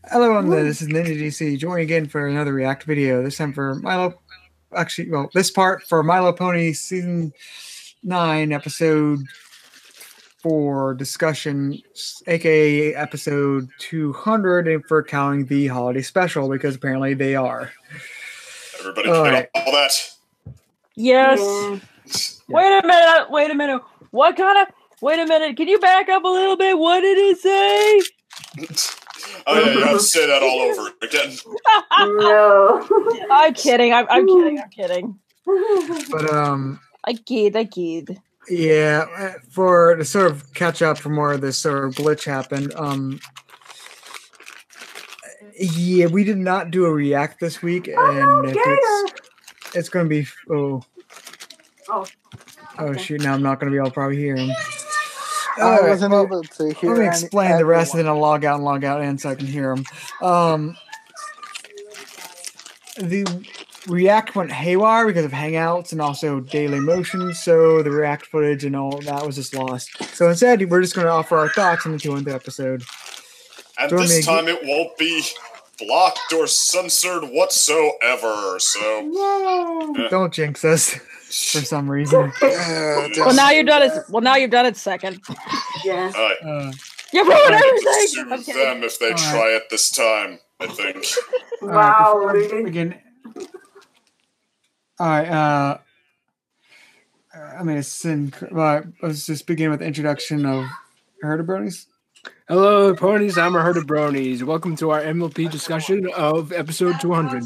Hello, this is Ninja DC. Joining again for another React video. This time for Milo. Actually, well, this part for Milo Pony Season 9, Episode 4 discussion, aka Episode 200, and for counting the holiday special, because apparently they are. Everybody get all that? Yes. Yeah. Wait a minute. What kind of... Wait a minute. Can you back up a little bit? What did it say? Oh yeah, you have to say that all over again. No. I'm kidding. I'm kidding. But I kid. Yeah, for to sort of catch up for more of this sort of glitch happened. Yeah, we did not do a react this week, and it's going to be shoot! Now I'm not going to be able to probably hear him. I wasn't able to hear. Let me explain the rest, and then I'll log out and log in so I can hear him. The React went haywire because of Hangouts and also Daily Motion, so the React footage and all that was just lost. So instead, we're just going to offer our thoughts on the 200th episode. And this time it won't be blocked or censored whatsoever, so... Don't jinx us for some reason. Well, now you've done it. Well, now you've done it second. Yeah. You ruined everything! Sue them if they try it this time, I think. Wow, really? Alright, let's just begin with the introduction of Herd of Bronies. Hello, ponies. I'm a Herd of Bronies. Welcome to our MLP discussion of episode 200.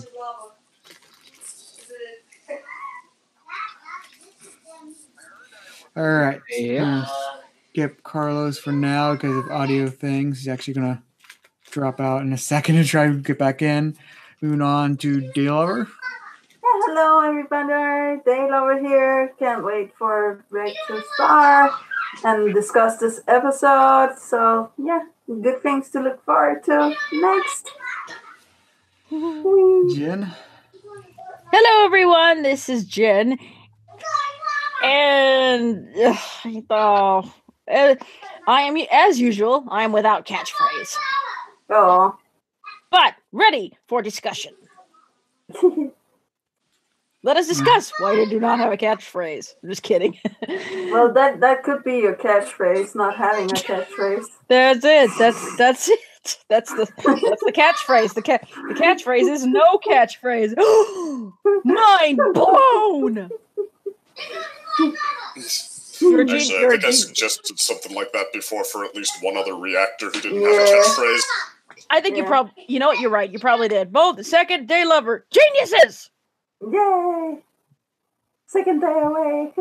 Alright. Yeah. Skip Carlos for now because of audio things. He's actually going to drop out in a second and try to get back in. Moving on to Daylover. Hello, everybody. Daylover here. Can't wait for Reactor to start and discuss this episode. So, yeah, good things to look forward to next. Jenn. Hello, everyone. This is Jenn. And I am, as usual, I am without catchphrase. Oh. But ready for discussion. Let us discuss why you do not have a catchphrase. I'm just kidding. Well, that could be your catchphrase, not having a catchphrase. That's it. That's it. That's the catchphrase. The catchphrase is no catchphrase. Mind blown. Actually, I think I suggested something like that before for at least one other reactor who didn't have a catchphrase. I think you probably, you know what, you're right. You probably did. Both the second day lover geniuses. Yay! Second day away.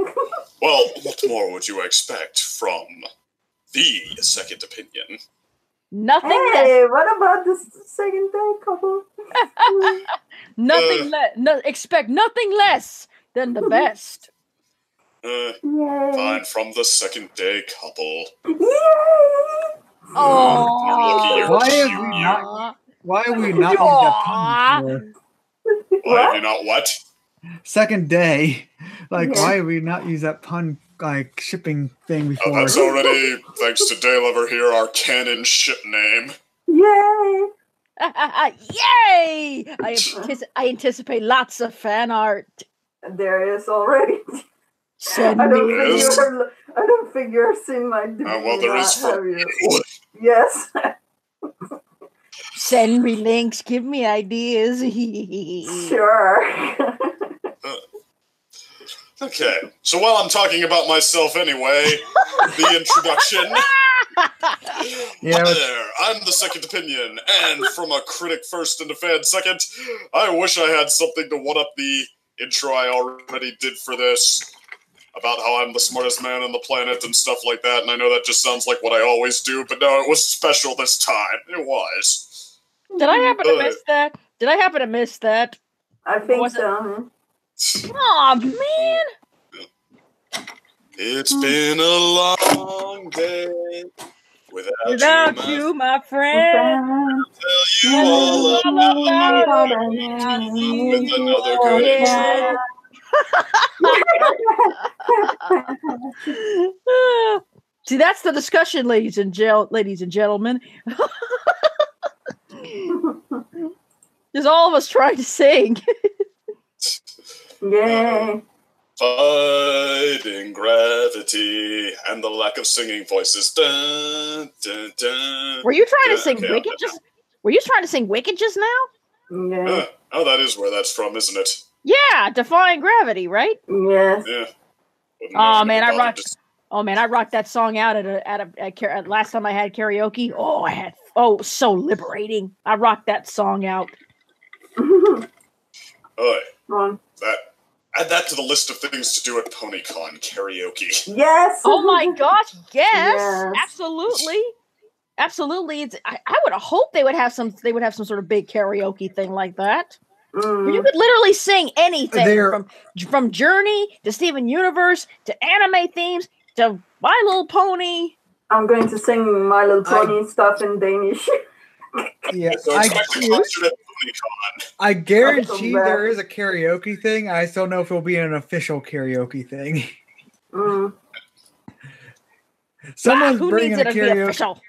Well, what more would you expect from the second opinion? Nothing less. What about the second day couple? Nothing less. Expect nothing less than the best. Fine, from the second day couple. Yay! Oh, why are we not using that pun before? Why have you not what? Second day. Why have we not used that pun, shipping thing before? That's already, thanks to Daylover here, our canon ship name. Yay! Yay! I anticipate lots of fan art. There is already. I don't think you're seeing my well, there is for you. Yes. Send me links. Give me ideas. Sure. Okay. So while I'm talking about myself anyway, the introduction. There, I'm the second opinion, and from a critic first and a fan second, I wish I had something to one-up the intro I already did for this. About how I'm the smartest man on the planet and stuff like that, and I know that just sounds like what I always do, but no, it was special this time. It was. Did I happen to miss that? I think so. Aw, man! It's been a long day without you, my friend. I'll tell you all about it with another good intro. See, that's the discussion, ladies and gentlemen. There's all of us trying to sing. Yay. Fighting gravity and the lack of singing voices. Dun, dun, dun. Were you trying to sing Okay, Wicked just? Were you trying to sing Wicked just now? Yeah. Oh, that is where that's from, isn't it? Yeah, Defying Gravity, right? Yes. Yeah. Oh man, I rocked. Oh man, I rocked that song out at last time I had karaoke. Oh, so liberating. I rocked that song out. Add that to the list of things to do at PonyCon, karaoke. Yes. Oh my gosh, yes, Yes. absolutely. Absolutely. I would hope they would have some sort of big karaoke thing like that. Where you could literally sing anything from Journey to Steven Universe to anime themes to My Little Pony. I'm going to sing My Little Pony stuff in Danish. Yeah, So expect a concert at PonyCon. I guarantee there is a karaoke thing. I still don't know if it'll be an official karaoke thing. Someone's who bringing needs it a to be karaoke. official?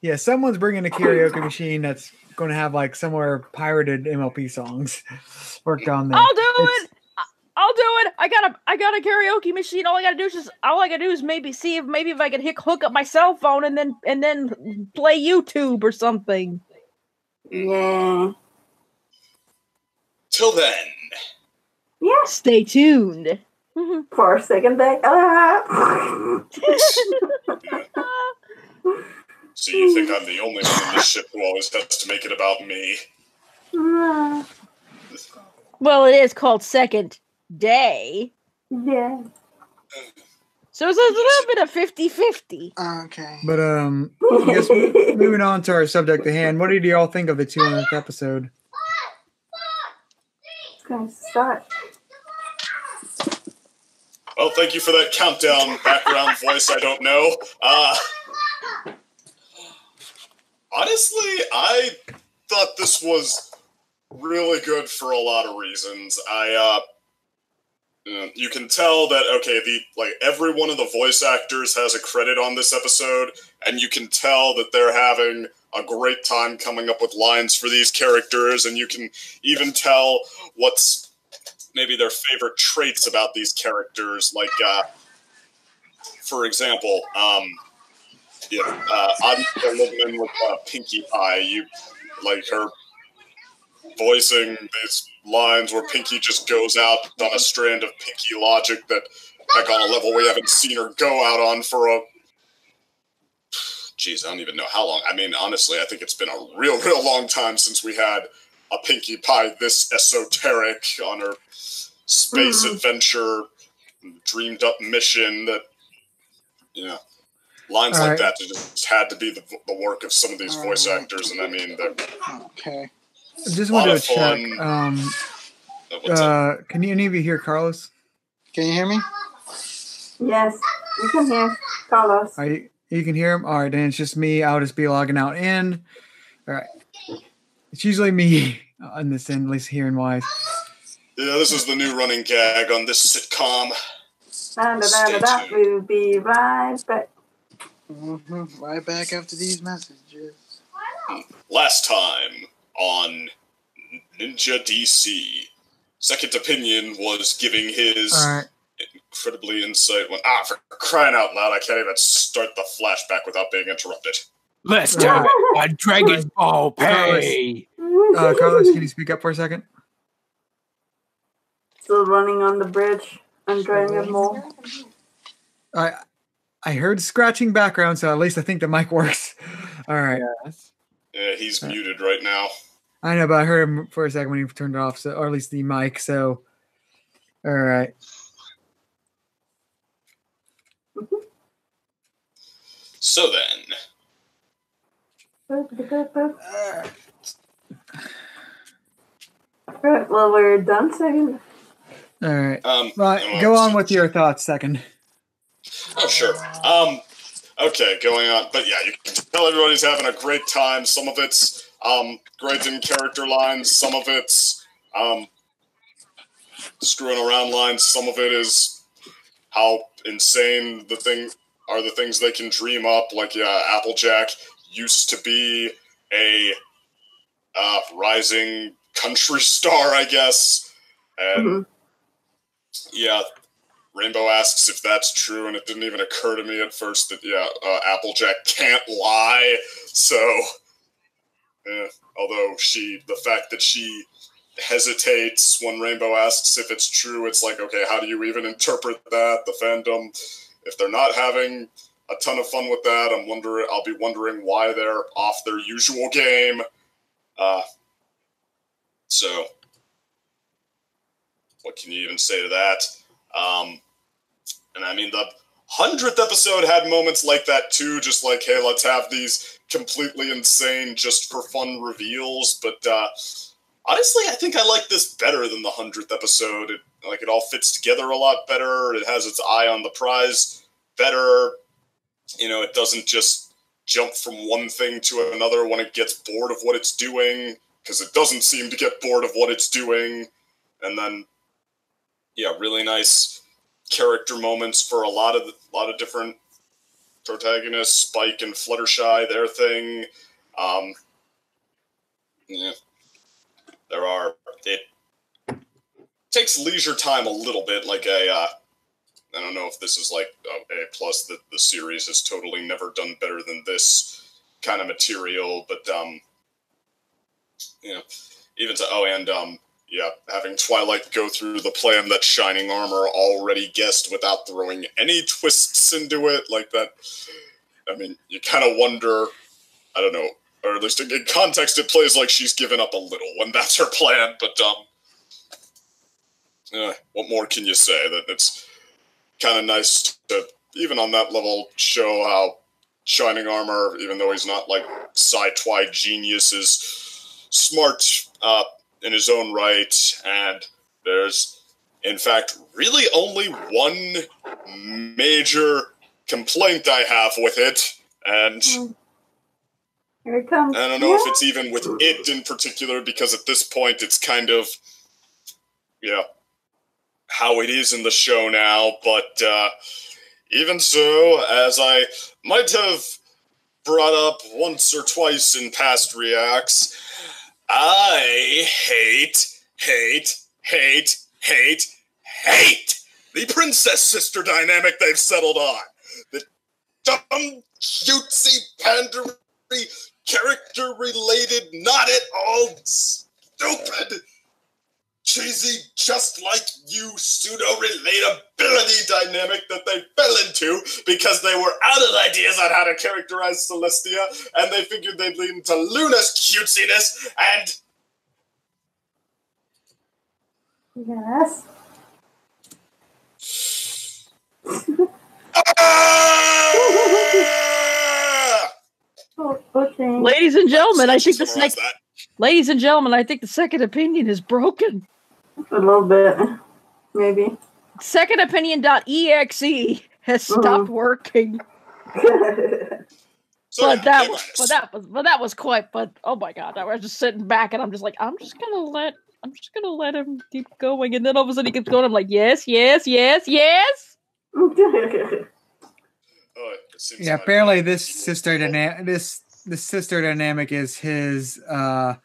Yeah, someone's bringing a karaoke machine that's going to have like somewhere pirated MLP songs worked on there. I'll do it. I'll do it. I got a karaoke machine. All I gotta do is maybe see if I can hook up my cell phone and then play YouTube or something. Yeah. Till then. Yeah. Stay tuned. For a second day. So you think I'm the only one in this ship who always has to make it about me? Well, it is called Second Day. Yeah. So it's a little bit of 50-50. Okay. But I guess moving on to our subject at hand, what did y'all think of the 200th episode? It's going to start. Well, thank you for that countdown background voice. I don't know. Honestly, I thought this was really good for a lot of reasons. You can tell that every one of the voice actors has a credit on this episode, and you can tell that they're having a great time coming up with lines for these characters, and you can even tell what's maybe their favorite traits about these characters. Like, for example, I'm living with Pinkie Pie. You like her voicing these lines where Pinkie just goes out on a strand of Pinkie logic that, heck, on a level we haven't seen her go out on for a... Jeez, I don't even know how long. I mean, honestly, I think it's been a real long time since we had a Pinkie Pie this esoteric on her space adventure, dreamed up mission that, lines like that just had to be the work of some of these voice actors, and I mean, they're... Okay. I just wanted to check. Fun. Can any of you hear Carlos? Can you hear me? Yes, you can hear Carlos. You can hear him? All right, then it's just me. I'll just be logging out in. All right. It's usually me on this end, at least hearing wise. Yeah, this is the new running gag on this sitcom. We'll be right back. Right back after these messages. Last time on Ninja DC, Second Opinion was giving his incredibly insight. For crying out loud, I can't even start the flashback without being interrupted. Let's time on Dragon Ball Pay. Carlos, can you speak up for a second? Still running on the bridge and Dragon Ball. I heard scratching background, so at least I think the mic works. All right. Yeah, he's muted right now. I know, but I heard him for a second when he turned it off, or at least the mic. So, all right. So then. Alright, well, we're done second. All right. Go on with your thoughts second. Oh, sure. Okay, going on. But yeah, you can tell everybody's having a great time. Some of it's great in character lines. Some of it's screwing around lines. Some of it is how insane the things they can dream up. Like, Applejack used to be a rising country star, I guess. And yeah, Rainbow asks if that's true, and it didn't even occur to me at first that, Applejack can't lie. So, although the fact that she hesitates when Rainbow asks if it's true, it's like, okay, how do you even interpret that? The fandom, if they're not having a ton of fun with that, I'll be wondering why they're off their usual game. So, what can you even say to that? And I mean, the 100th episode had moments like that too, just like, hey, let's have these completely insane, just for fun reveals. But honestly, I think I like this better than the 100th episode. It all fits together a lot better. It has its eye on the prize better. It doesn't just jump from one thing to another when it gets bored of what it's doing, because it doesn't seem to get bored of what it's doing. And then, yeah, really nice character moments for a lot of different protagonists. Spike and Fluttershy, their thing. It takes leisure time a little bit. I don't know if this is like A plus, that the series has totally never done better than this kind of material, but even to having Twilight go through the plan that Shining Armor already guessed without throwing any twists into it, like that. I mean, you kind of wonder, I don't know, or at least in context, it plays like she's given up a little when that's her plan, but what more can you say? That it's kind of nice to, even on that level, show how Shining Armor, even though he's not like sci-twi genius, is smart in his own right, and there's, in fact, really only one major complaint I have with it, and here it comes. I don't know if it's even with it in particular, because at this point it's kind of, how it is in the show now, but even so, as I might have brought up once or twice in past reacts, I hate the princess sister dynamic they've settled on. The dumb, cutesy, pandery, character-related, not at all stupid, cheesy, just like you pseudo-relatability dynamic that they fell into because they were out of ideas on how to characterize Celestia, and they figured they'd lean into Luna's cutesiness, and... Yes. Okay. Ladies and gentlemen, I think the second opinion is broken. A little bit, maybe. Secondopinion.exe has stopped working. So, but that was quite. But oh my god, I was just sitting back and I'm just like, I'm just gonna let him keep going, and then all of a sudden he keeps going. I'm like, yes. Apparently this sister dynamic is his Achilles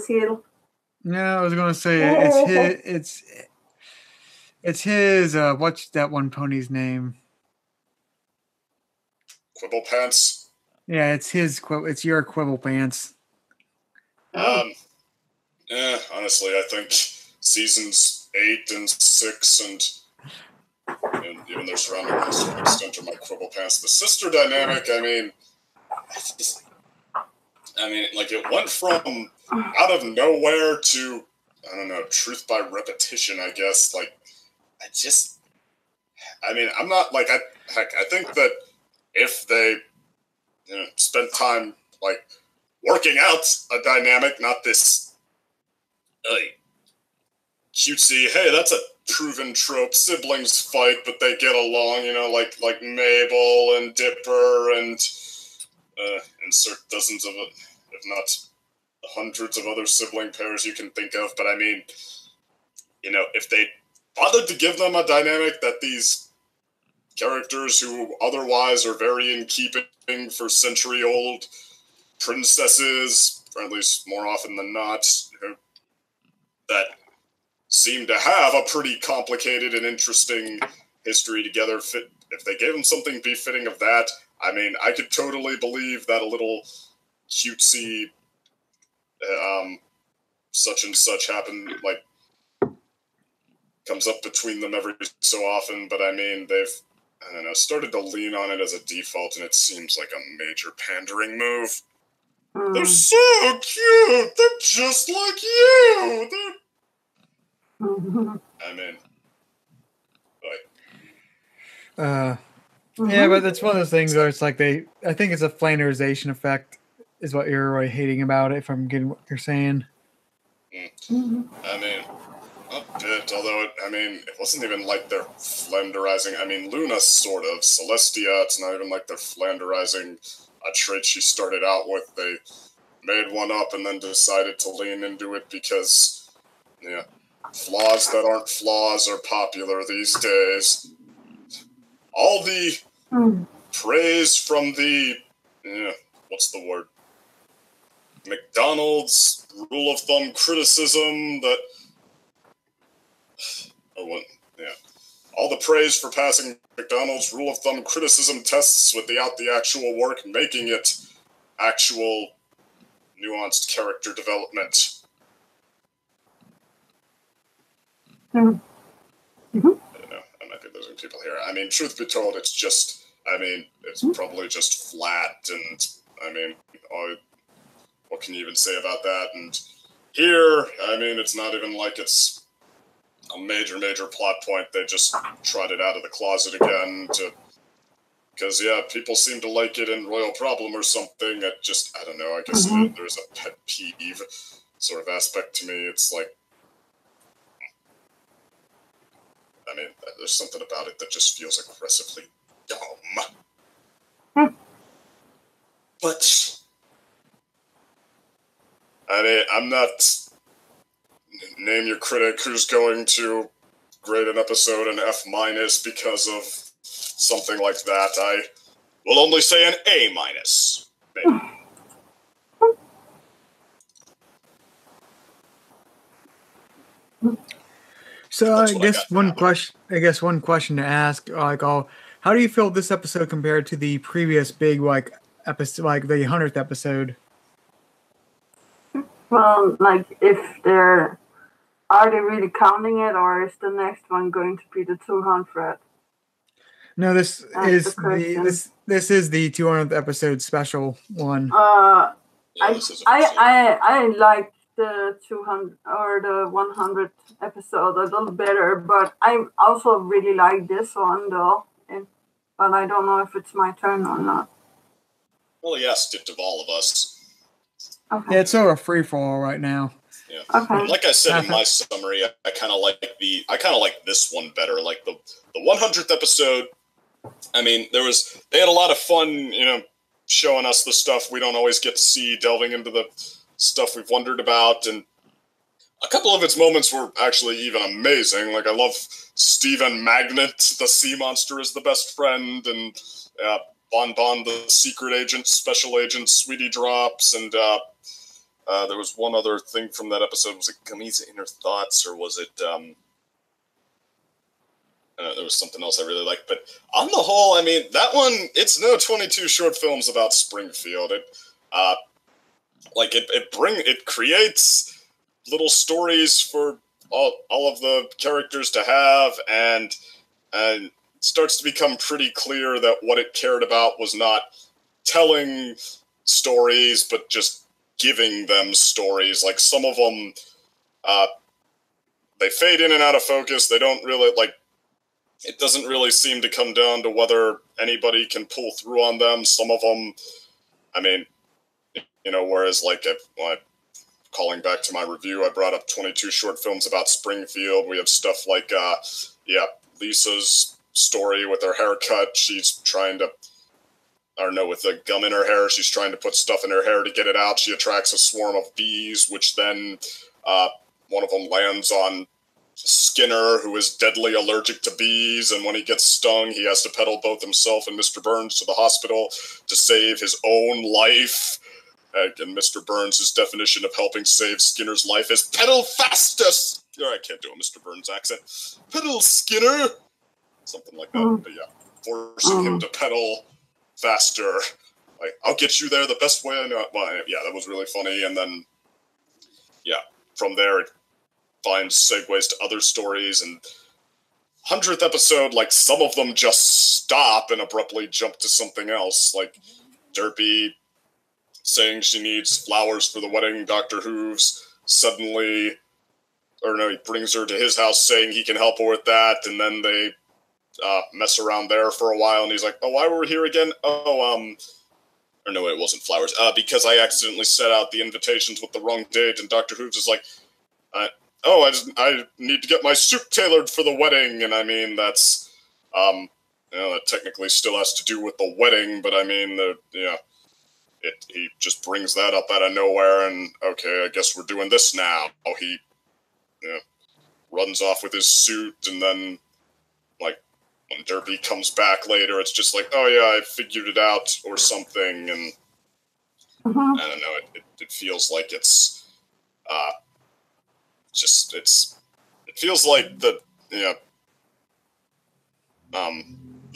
heel. No, I was gonna say it's his what's that one pony's name? Quibble Pants. Yeah, it's your Quibble Pants. Honestly, I think seasons 8 and 6 and even their surrounding ones to an extent are my Quibble Pants. The sister dynamic, I mean, it went from out of nowhere to, I don't know, truth by repetition, I guess. I'm not, I think that if they, spent time, working out a dynamic, not this, cutesy, hey, that's a proven trope, siblings fight, but they get along, like Mabel and Dipper and insert dozens of, if not hundreds of other sibling pairs you can think of, but I mean, if they bothered to give them a dynamic that these characters who otherwise are very in keeping for century-old princesses, or at least more often than not, that seem to have a pretty complicated and interesting history together. If they gave them something befitting of that, I mean, I could totally believe that a little cutesy such and such happened, like, comes up between them every so often, but I mean, they've, I don't know, started to lean on it as a default, and it seems like a major pandering move. They're so cute! They're just like you! I mean, like... Yeah, but it's one of those things where it's like I think it's a Flanderization effect is what you're really hating about it, if I'm getting what you're saying. I mean, a bit, although, it wasn't even like they're Flanderizing. I mean, Luna sort of. Celestia, it's not even like they're Flanderizing a trait she started out with. They made one up and then decided to lean into it because, yeah, flaws that aren't flaws are popular these days. All the praise from the, what's the word? McDonald's rule of thumb criticism that, all the praise for passing McDonald's rule of thumb criticism tests without the actual work, making it actual nuanced character development. I don't know, I might be losing people here. I mean, truth be told, it's just, it's probably just flat, and, what can you even say about that? And here, it's not even like it's a major plot point. They just trotted out of the closet again because, people seem to like it in Royal Problem or something. It just, I don't know, I guess there's a pet peeve sort of aspect to me. It's like, there's something about it that just feels aggressively dumb. But, I'm not... Name your critic who's going to grade an episode an F- because of something like that. I will only say an A-. Maybe. So I guess one question to ask, how do you feel this episode compared to the previous big episode, like the 100th episode? Well, are they really counting it, or is the next one going to be the 200th? No, this is the 200th episode special one. I like the 200 or the 100th episode a little better, but I also really like this one though. But I don't know if it's my turn or not. Well, he asked it of all of us. Okay. Yeah, it's sort of free for all right now. Yeah. Okay. Like I said in my summary, I kind of like this one better. Like the 100th episode. They had a lot of fun, showing us the stuff we don't always get to see, delving into the stuff we've wondered about, and a couple of its moments were actually even amazing. Like, I love Stephen Magnet, the sea monster, is the best friend, and Bon Bon, the secret agent, special agent, Sweetie Drops, and there was one other thing from that episode. Was it Gummy's Inner Thoughts, or was it, there was something else I really liked. But on the whole, that one, it's no 22 short films about Springfield. It creates little stories for all of the characters to have, and starts to become pretty clear that what it cared about was not telling stories, but just giving them stories. Like, some of them, they fade in and out of focus. They don't really, it doesn't really seem to come down to whether anybody can pull through on them. Some of them, whereas, calling back to my review, I brought up 22 short films about Springfield. We have stuff like, Lisa's story with her haircut. She's trying to, with the gum in her hair, she's trying to put stuff in her hair to get it out. She attracts a swarm of bees, which then one of them lands on Skinner, who is deadly allergic to bees, and when he gets stung, he has to pedal both himself and Mr. Burns to the hospital to save his own life. and Mr. Burns' definition of helping save Skinner's life is pedal faster. I can't do a Mr. Burns accent. Pedal, Skinner. Something like that. But yeah, forcing him to pedal faster. Like, I'll get you there the best way I know. Well, yeah, that was really funny. And then, yeah, from there it finds segues to other stories. And 100th episode, like, some of them just stop and abruptly jump to something else. Like, Derpy saying she needs flowers for the wedding. Dr. Hooves suddenly, or no, he brings her to his house saying he can help her with that. And then they mess around there for a while. And he's like, oh, why were we here again? Oh, or no, it wasn't flowers. Because I accidentally set out the invitations with the wrong date, and Dr. Hooves is like, I need to get my suit tailored for the wedding, and I mean, that's, that technically still has to do with the wedding, but I mean, he just brings that up out of nowhere, and okay, I guess we're doing this now. He, runs off with his suit, and then, like, when Derpy comes back later, it's just like, oh yeah, I figured it out, or something, and I don't know, it feels like it's, it feels like the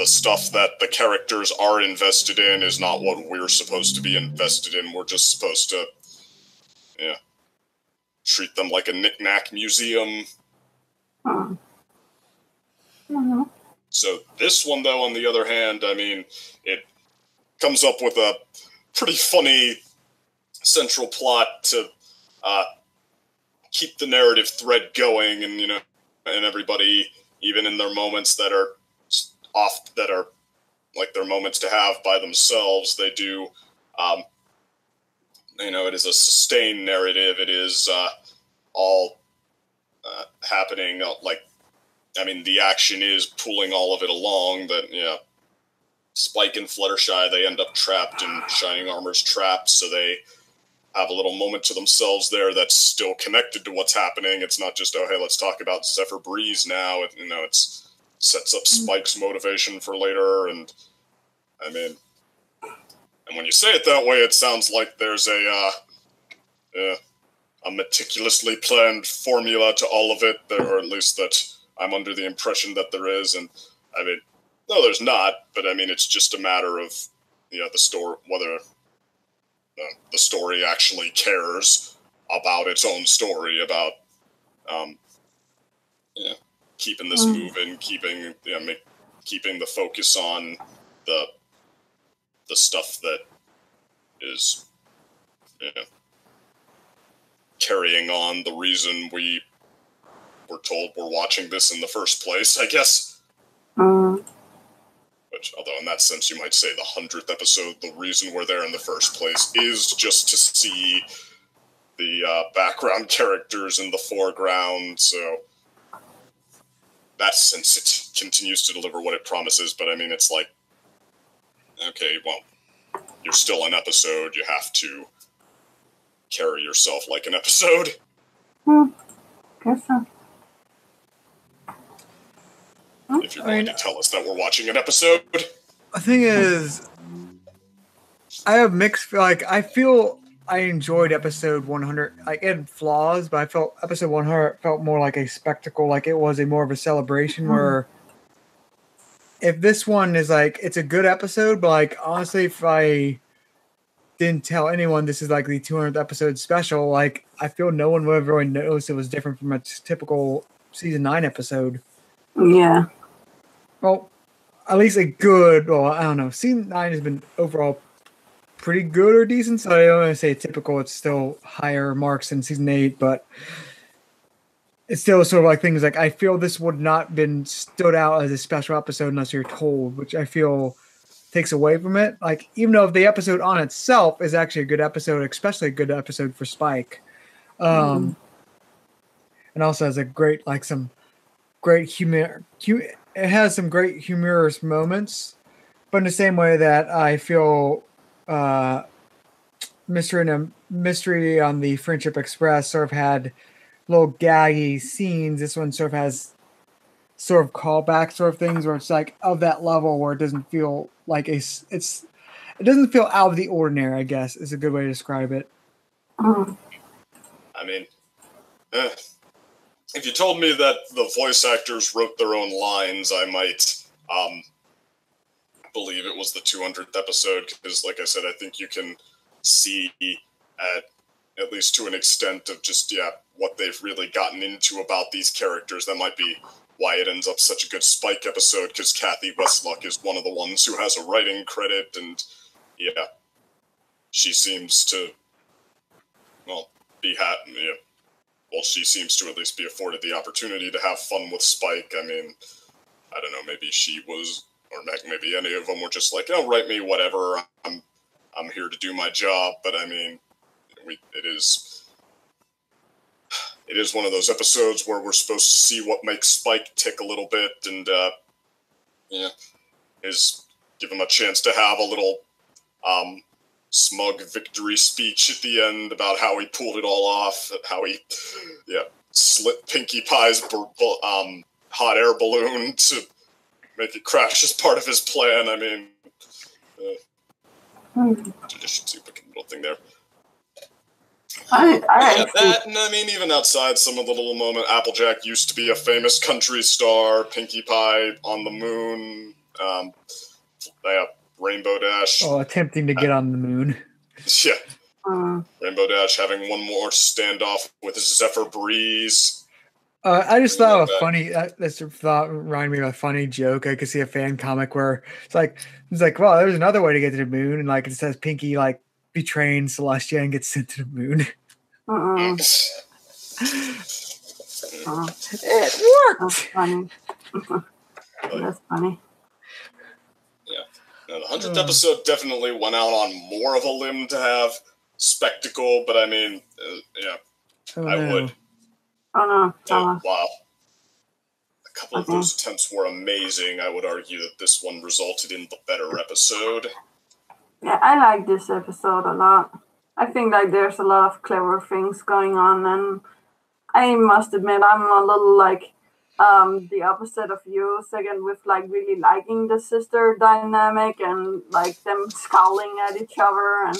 stuff that the characters are invested in is not what we're supposed to be invested in. We're just supposed to, treat them like a knick-knack museum. So this one, though, on the other hand, I mean, it comes up with a pretty funny central plot to keep the narrative thread going, and and everybody, even in their moments that are off, that are like their moments to have by themselves, they do. It is a sustained narrative. It is all happening like. I mean, the action is pulling all of it along, but, Spike and Fluttershy, they end up trapped in Shining Armor's traps, so they have a little moment to themselves there that's still connected to what's happening. It's not just, oh, hey, let's talk about Zephyr Breeze now. It sets up Spike's motivation for later, and, I mean, and when you say it that way, it sounds like there's a meticulously planned formula to all of it, or at least that I'm under the impression that there is, and I mean, no, there's not, but I mean, it's just a matter of, the story, whether the story actually cares about its own story, about, keeping this moving, keeping the focus on the stuff that is, carrying on the reason we're told we're watching this in the first place, I guess. Which, although in that sense you might say the 100th episode, the reason we're there in the first place is just to see the background characters in the foreground, so that sense it continues to deliver what it promises, but I mean, it's like, okay, well, you're still an episode, you have to carry yourself like an episode. Guess so. If you're going to tell us that we're watching an episode. The thing is, I have mixed, I feel I enjoyed episode 100. Like, it had flaws, but I felt episode 100 felt more like a spectacle, like it was more of a celebration, where if this one is it's a good episode, but honestly, if I didn't tell anyone this is the 200th episode special, I feel no one would have really noticed it was different from a typical season 9 episode. Yeah. Well, at least a good, I don't know. Season 9 has been overall pretty good or decent, so I don't want to say typical. It's still higher marks than season 8, but it's still sort of things I feel this would not been stood out as a special episode unless you're told, which I feel takes away from it. Even though the episode on itself is actually a good episode, especially a good episode for Spike. And also has a great, some great humor. It has some great humorous moments, but in the same way that I feel Mystery on the Friendship Express sort of had little gaggy scenes, this one sort of has sort of callback sort of things where it's of that level where it doesn't feel like it's it doesn't feel out of the ordinary, I guess, is a good way to describe it. Mm. I mean, if you told me that the voice actors wrote their own lines, I might believe it was the 200th episode, because, like I said, I think you can see at least to an extent of just, what they've really gotten into about these characters. That might be why it ends up such a good Spike episode, because Kathy Westluck is one of the ones who has a writing credit, and, she seems to, be happy. Well, she seems to at least be afforded the opportunity to have fun with Spike. I mean, I don't know, maybe she was, or maybe any of them were just like, write me whatever, I'm here to do my job, but I mean, it is one of those episodes where we're supposed to see what makes Spike tick a little bit, and, is give him a chance to have a little, smug victory speech at the end about how he pulled it all off, how he, slit Pinkie Pie's hot air balloon to make it crash as part of his plan. I mean, tradition super little thing there. That, and I mean, even outside some of the little moment, Applejack used to be a famous country star, Pinkie Pie on the moon, Rainbow Dash. Oh, attempting to get on the moon. Yeah. Rainbow Dash having one more standoff with Zephyr Breeze. I just thought of a funny, that's thought reminded me of a funny joke. I could see a fan comic where it's like, well, there's another way to get to the moon, and like it says Pinkie like betraying Celestia and gets sent to the moon. It worked. That's funny. That's funny. Now, the 100th episode definitely went out on more of a limb to have spectacle, but I mean, I would. Oh no! Wow. A couple of those attempts were amazing. I would argue that this one resulted in the better episode. Yeah, I like this episode a lot. I think like there's a lot of clever things going on, and I must admit I'm a little like the opposite of you, second, with like really liking the sister dynamic and like them scowling at each other and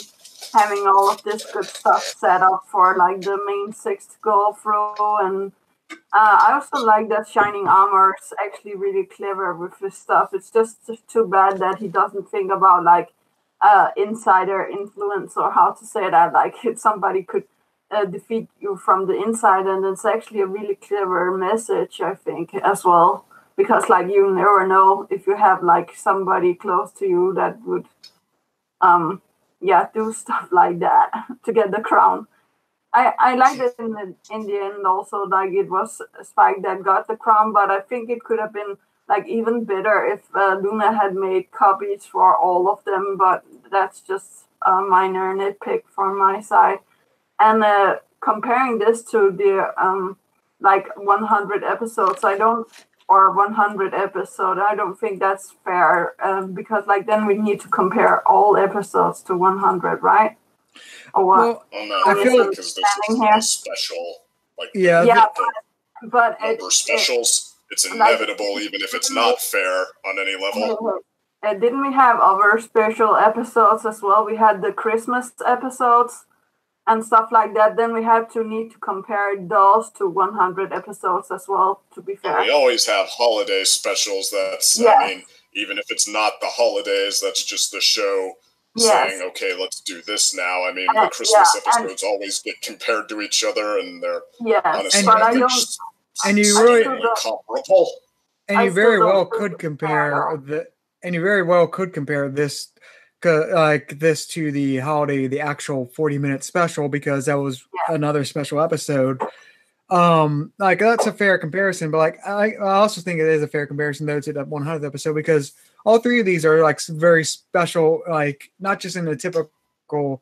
having all of this good stuff set up for like the main six to go through. And I also like that Shining Armor is actually really clever with his stuff. It's just too bad that he doesn't think about like insider influence, or how to say that, like if somebody could defeat you from the inside, and it's actually a really clever message, I think, as well, because like you never know if you have like somebody close to you that would do stuff like that to get the crown. I like it in the end also, like it was Spike that got the crown, but I think it could have been like even better if Luna had made copies for all of them, but that's just a minor nitpick from my side. And comparing this to the 100 episodes, I don't think that's fair, because like then we need to compare all episodes to 100, right? Or what? Well, I feel like because this is a special, but number specials. It's inevitable, even if it's not fair on any level. Didn't we have other special episodes as well? We had the Christmas episodes and stuff like that. Then we need to compare those to 100 episodes as well, to be fair. We always have holiday specials. I mean, even if it's not the holidays, that's just the show saying, okay, let's do this now. I mean, the Christmas episodes always get compared to each other, and they're honestly, but I don't. And you really comparable. And you very well could compare this like this to the holiday, the actual 40-minute special, because that was another special episode. Like that's a fair comparison, but like I also think it is a fair comparison though to that 100th episode, because all three of these are like very special, like not just in the typical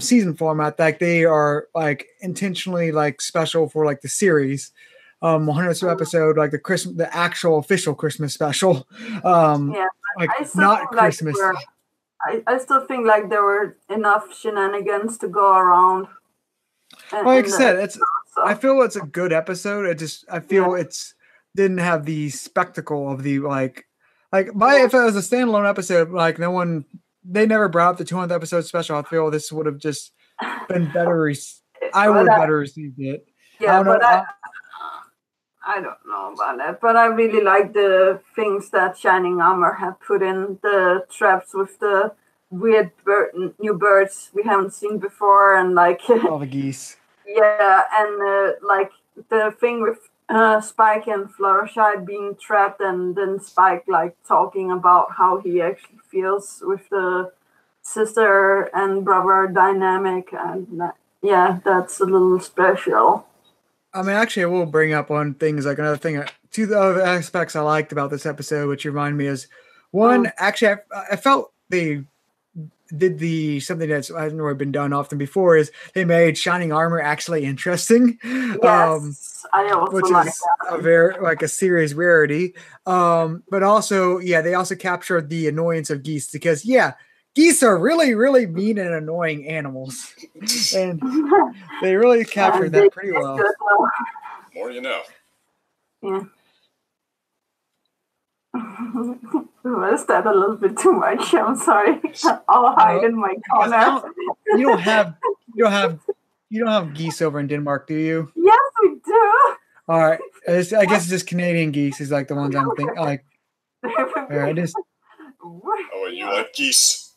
season format, like they are like intentionally like special for like the series. 100th episode, like the actual official Christmas special. Like not Christmas. I still think like there were enough shenanigans to go around. Like I said, I feel it's a good episode. I feel it's didn't have the spectacle of the if it was a standalone episode, like no one they never brought up the 200th episode special, I feel this would have just been better. I would have better received it. Yeah, I don't know about that, but I really like the things that Shining Armor had put in, the traps with the weird new birds we haven't seen before, and like all the geese. Yeah, and like the thing with Spike and Fluttershy being trapped, and then Spike like talking about how he actually feels with the sister and brother dynamic, and yeah, that's a little special. I mean, actually, I will bring up one thing. Is like another thing. Two other aspects I liked about this episode, which remind me is one. Actually, I felt they did something that's hasn't really been done often before. Is they made Shining Armor actually interesting. Yes, I also which like is that. a very a serious rarity. But also, yeah, they also captured the annoyance of geese because geese are really, really mean and annoying animals, and they really captured that pretty well. More you know. Yeah. Was that a little bit too much? I'm sorry. I'll hide in my corner. You don't have geese over in Denmark, do you? Yes, we do. All right. I guess it's just Canadian geese is like the ones I'm thinking. Like, Oh, you like geese?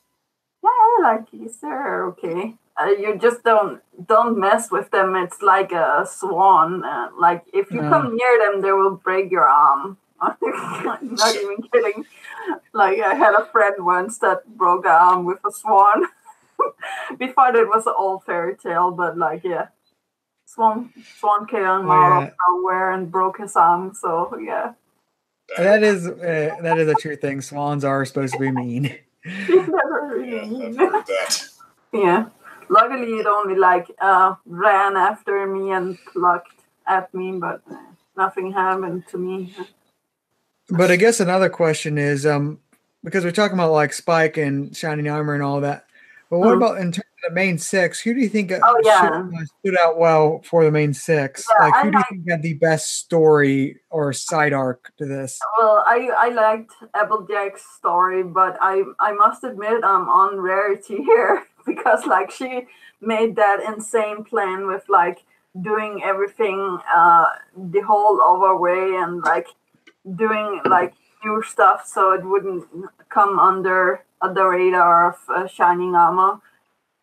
Yeah, I like geese. They're okay. You just don't mess with them. It's like a swan. Like if you come near them, they will break your arm. I'm not even kidding. Like I had a friend once that broke an arm with a swan. We thought it was an old fairy tale, but like swan came out of nowhere and broke his arm. So yeah, that is a true thing. Swans are supposed to be mean. Never really mean. I've heard that. Yeah. Luckily, it only ran after me and plucked at me, but nothing happened to me. But I guess another question is, because we're talking about like Spike and Shining Armor and all that, but what about in terms of the main six? Who do you think stood out well for the main six? Yeah, who do you think had the best story or side arc to this? Well, I liked Applejack's story, but I must admit I'm on Rarity here because like she made that insane plan with like doing everything the whole other way and like doing like new stuff so it wouldn't come under the radar of Shining Armor.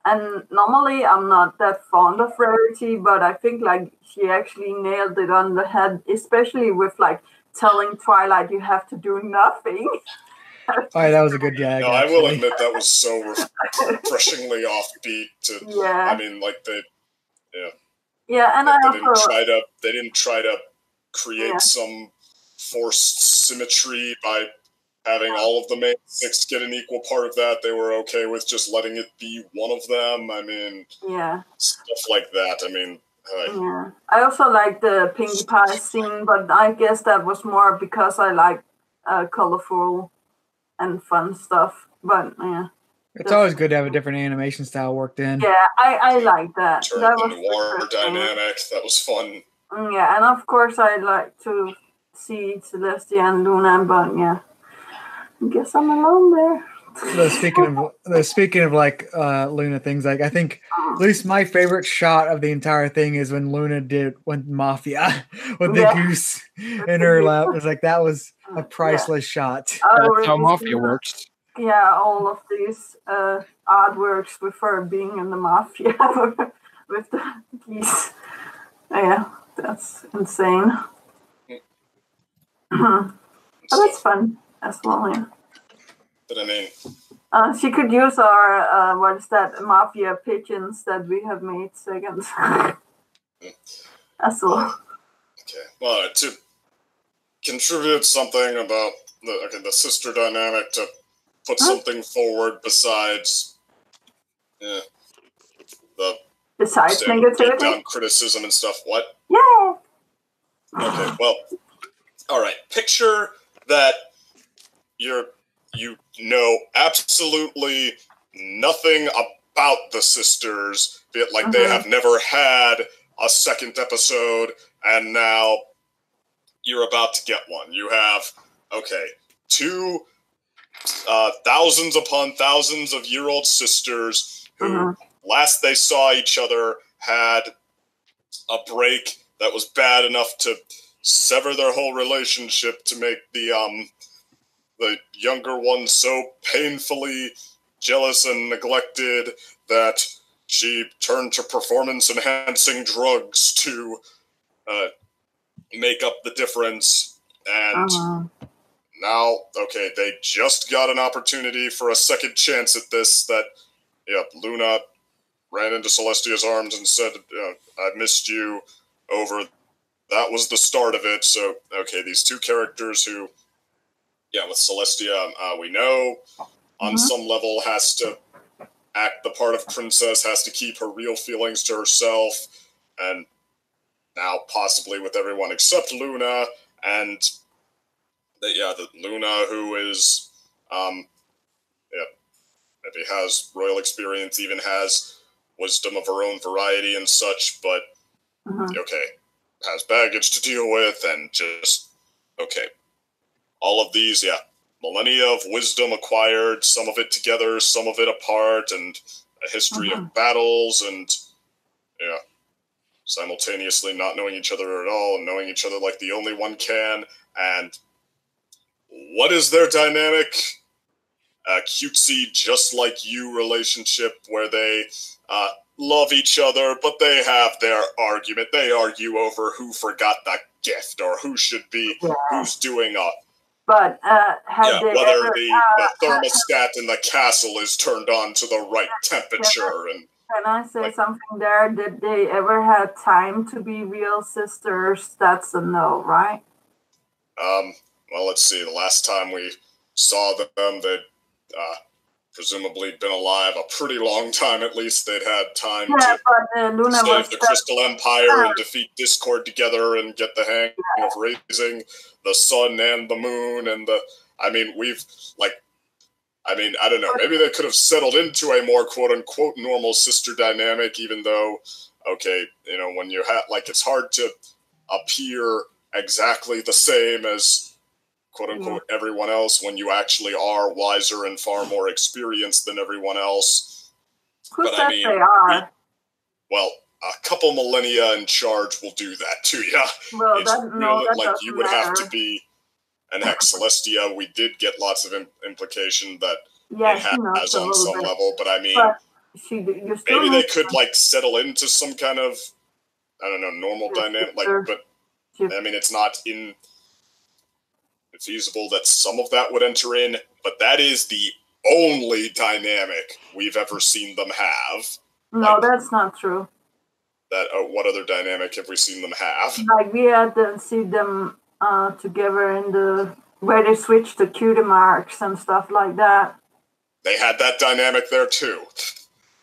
And normally I'm not that fond of Rarity, but I think like she actually nailed it on the head, especially with like telling Twilight you have to do nothing. All right, that was a good gag. No, I will admit that was so refreshingly offbeat. I mean, like Yeah, and they didn't try to create some forced symmetry by having all of the main six get an equal part of that. They were okay with just letting it be one of them. I mean, stuff like that. I mean, I also like the Pinkie Pie scene, but I guess that was more because I like colorful and fun stuff. But it's always good to have a different animation style worked in. Yeah, I like that. That was the noir dynamic. That was fun. Yeah, and of course I like to see Celestia and Luna, but I guess I'm alone there. Speaking of like Luna things, like I think at least my favorite shot of the entire thing is when Luna went Mafia with the goose in her lap. It was like that was a priceless shot. That's how Mafia works. Yeah, all of these artworks with her being in the Mafia with the geese. Yeah, that's insane. But that's fun as well, yeah. But I mean, she could use our what is that Mafia pigeons that we have made seconds. As well. Okay. Well, to contribute something about the sister dynamic, to put something forward besides besides negativity, down criticism and stuff. What? Yeah. Okay. Well. All right. Picture that you know absolutely nothing about the sisters, be it like they have never had a second episode, and now you're about to get one. You have, two thousands upon thousands of year-old sisters who, last they saw each other, had a break that was bad enough to sever their whole relationship, to make the younger one so painfully jealous and neglected that she turned to performance-enhancing drugs to make up the difference. And now, okay, they just got an opportunity for a second chance at this. That, Luna ran into Celestia's arms and said, I missed you over. That was the start of it. So, okay, these two characters who, with Celestia, we know on some level has to act the part of princess, has to keep her real feelings to herself, and now possibly with everyone except Luna, and the Luna who is, maybe has royal experience, even has wisdom of her own variety and such, but, okay, has baggage to deal with, and just, okay, all of these, millennia of wisdom acquired, some of it together, some of it apart, and a history of battles, and, simultaneously not knowing each other at all, and knowing each other like the only one can, and what is their dynamic? A cutesy, just like you relationship where they love each other, but they have their argument. They argue over who forgot the gift, or who should be, who's doing But whether the thermostat in the castle is turned on to the right temperature. Can I say something there? Did they ever have time to be real sisters? That's a no, right? Well, let's see. The last time we saw them, they'd presumably been alive a pretty long time. At least they'd had time to save the Crystal Empire and defeat Discord together and get the hang of raising the sun and the moon and I don't know, maybe they could have settled into a more quote-unquote normal sister dynamic, even though, okay, when you have, it's hard to appear exactly the same as quote-unquote everyone else when you actually are wiser and far more experienced than everyone else. Who says they are? A couple millennia in charge will do that to you. Well, you would have to be. And heck, Celestia, we did get lots of implication that it has on some level, but maybe they could settle into some kind of, I don't know, normal dynamic, but it's not feasible that some of that would enter in, but that is the only dynamic we've ever seen them have. No, that's not true. What other dynamic have we seen them have? We had to see them together in where they switched to cutie marks and stuff like that. They had that dynamic there too.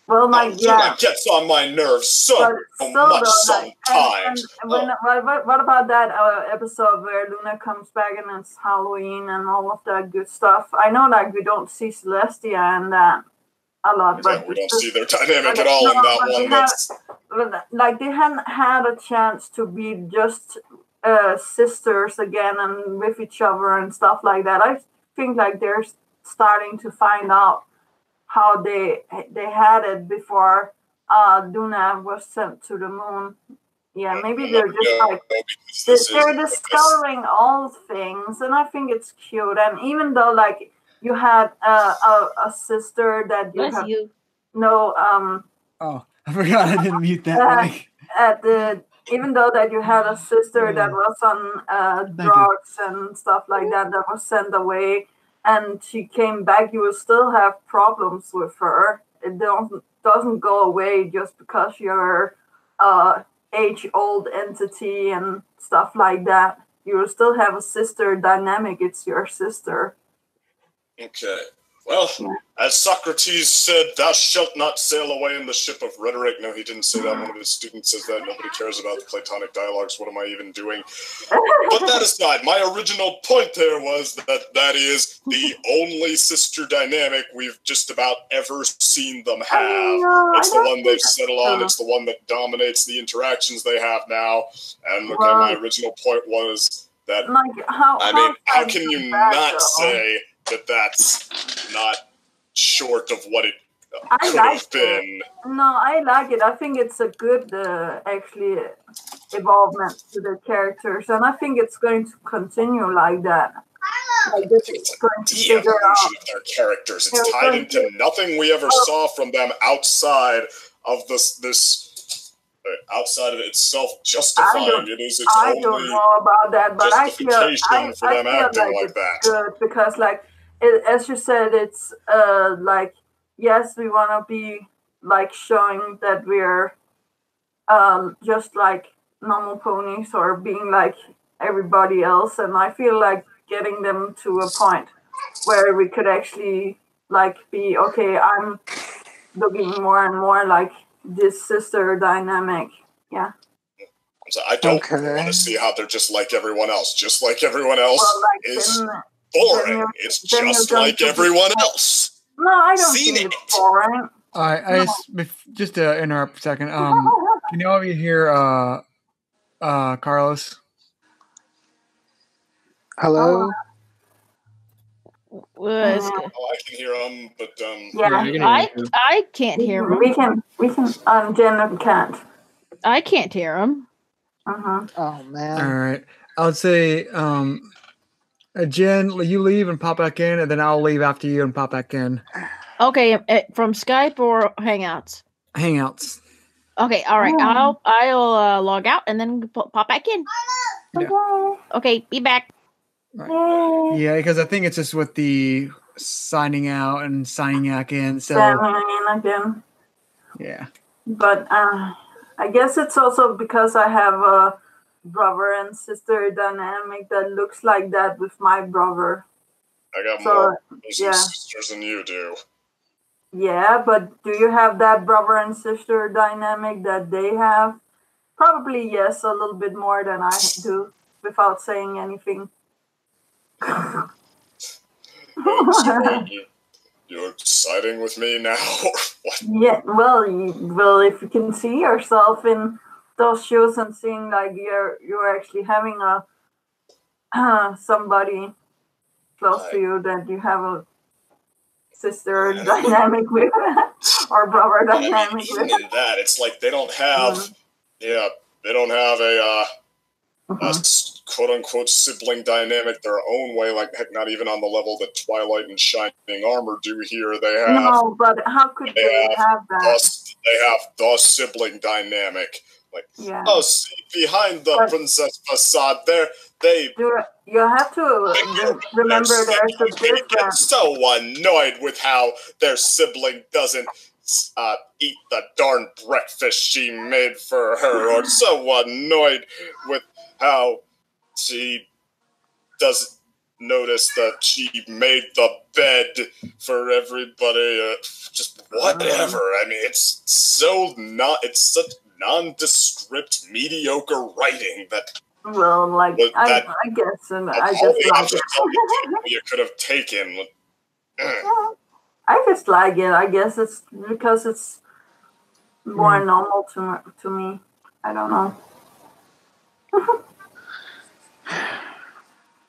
Well, that gets on my nerves so much sometimes. What about that episode where Luna comes back and it's Halloween and all of that good stuff? I know we don't see Celestia and that a lot, but we don't see their dynamic at all in that one. They hadn't had a chance to be just sisters again and with each other and stuff like that. I think they're starting to find out how they had it before Luna was sent to the moon. Yeah, maybe they're just they're discovering all things, and I think it's cute. And even though you had a sister that I forgot I didn't mute that. Even though that you had a sister that was on drugs and stuff like that was sent away, and she came back, you will still have problems with her. It doesn't go away just because you're age-old entity and stuff like that. You will still have a sister dynamic. It's your sister. Okay. Well, as Socrates said, thou shalt not sail away in the ship of rhetoric. No, he didn't say that. One of his students says that. Nobody cares about the Platonic dialogues. What am I even doing? But that aside, my original point there was that is the only sister dynamic we've just about ever seen them have. It's the one they've settled on. It's the one that dominates the interactions they have now. And my original point was that, how can you not say that that's not short of what it could like have been. No, I like it. I think it's a good, actually, evolvement to the characters, and I think it's going to continue like that. I think it's a de-evolution of their characters. It's tied into nothing we ever saw from them outside of outside of itself justifying it is its I don't know about that, but justification for them acting like that. Good because, like, as you said, it's like, yes, we want to be like showing that we're just like normal ponies or being like everybody else, and I feel like getting them to a point where we could actually like be okay. I'm looking more and more like this sister dynamic. Yeah. So I don't want to see how they're just like everyone else. Just like everyone else is boring. It's just like everyone else. No, I don't think it's boring. I just to interrupt a second. Can you all hear Carlos? Hello? I can hear him, but I can't hear him. We can. Jenn can't. I can't hear him. Oh man! All right, I would say, Jen, you leave and pop back in, and then I'll leave after you and pop back in. Okay, from Skype or Hangouts? Hangouts. Okay, all right. I'll log out and then pop back in. Yeah. Okay, be back. Right. Yeah, because I think it's just with the signing out and signing back in. So again. Yeah. But I guess it's also because I have a brother and sister dynamic that looks like that with my brother. I got more brothers and sisters than you do. Yeah, but do you have that brother and sister dynamic that they have? Probably yes, a little bit more than I do, without saying anything. You're siding with me now? What? Yeah, well, if you can see yourself in those shoes and seeing like you're actually having a somebody close to you that you have a sister dynamic with or brother dynamic with. Even in that, it's like they don't have, they don't have a quote-unquote sibling dynamic their own way, like heck, not even on the level that Twilight and Shining Armor do here. They have no, but how could they have that? They have the sibling dynamic. Like, see, behind the princess facade, you have to remember there's a difference. Get so annoyed with how their sibling doesn't eat the darn breakfast she made for her, or so annoyed with how she doesn't notice that she made the bed for everybody. Just whatever. I mean, it's such nondescript, mediocre writing that. Well, like I guess, and I just like it. You could have taken. I just like it. I guess it's because it's more normal to me. I don't know.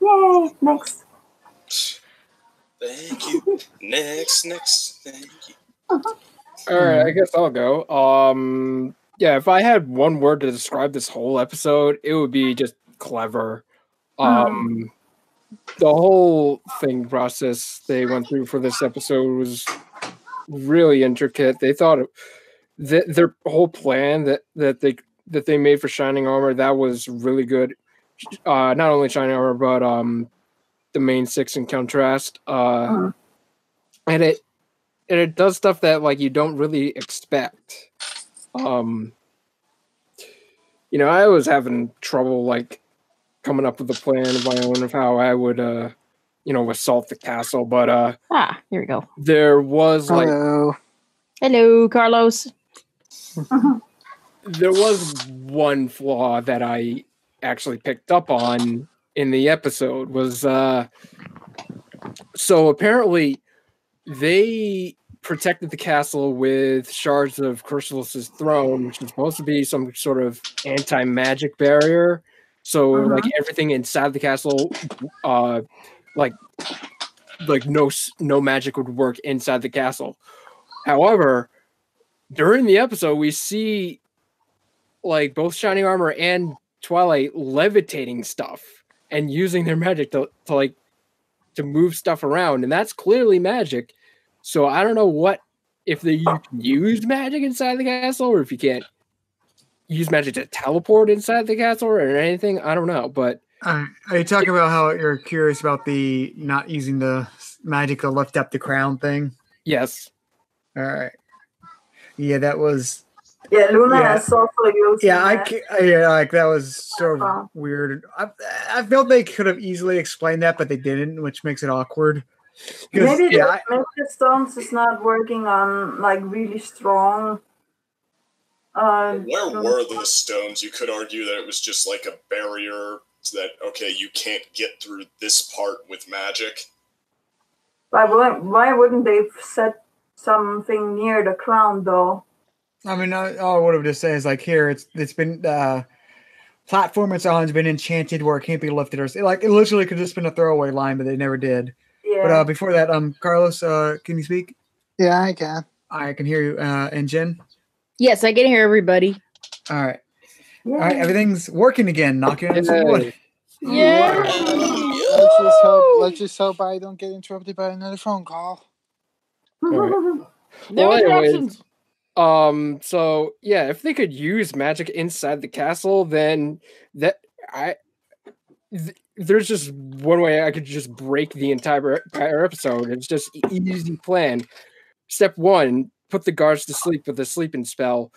Yay! Next. Thank you. Next. Thank you. All right, I guess I'll go. Yeah, if I had one word to describe this whole episode, it would be just clever. The whole thing process they went through for this episode was really intricate. They thought their whole plan that they made for Shining Armor, that was really good. Not only Shining Armor, but the main six in Contrast. And it does stuff that like you don't really expect. I was having trouble like coming up with a plan of my own of how I would assault the castle, but here we go. There was Hello, Carlos. There was one flaw that I actually picked up on in the episode was so apparently they protected the castle with shards of Chrysalis' throne, which is supposed to be some sort of anti-magic barrier. So like everything inside the castle like like no magic would work inside the castle. However, during the episode, we see like both Shining Armor and Twilight levitating stuff and using their magic to move stuff around, and that's clearly magic. So I don't know if you can use magic inside the castle, or if you can't use magic to teleport inside the castle or anything. I don't know, but are you talking about how you're curious about the not using the magic to lift up the crown thing? Yes. All right. Yeah, that was. Yeah, Luna has also used. Yeah, like that was sort of weird. I felt they could have easily explained that, but they didn't, which makes it awkward. Maybe the stones is not working on like really strong. Where were the stones? You could argue that it was just like a barrier that, okay, you can't get through this part with magic. Why wouldn't they set something near the crown though? I mean, all I would have just said is like, here, it's been platform it's on has been enchanted where it can't be lifted, or like it literally could have just been a throwaway line, but they never did. Yeah. But before that, Carlos, can you speak? Yeah, I can. I can hear you. And Jen? Yes, I can hear everybody. All right. Yeah. All right, everything's working again. Knocking on some wood. Yeah. Let's just hope I don't get interrupted by another phone call. No anyways, interruptions. so yeah, if they could use magic inside the castle, then there's just one way I could just break the entire episode. It's just easy plan. Step 1, put the guards to sleep with a sleeping spell.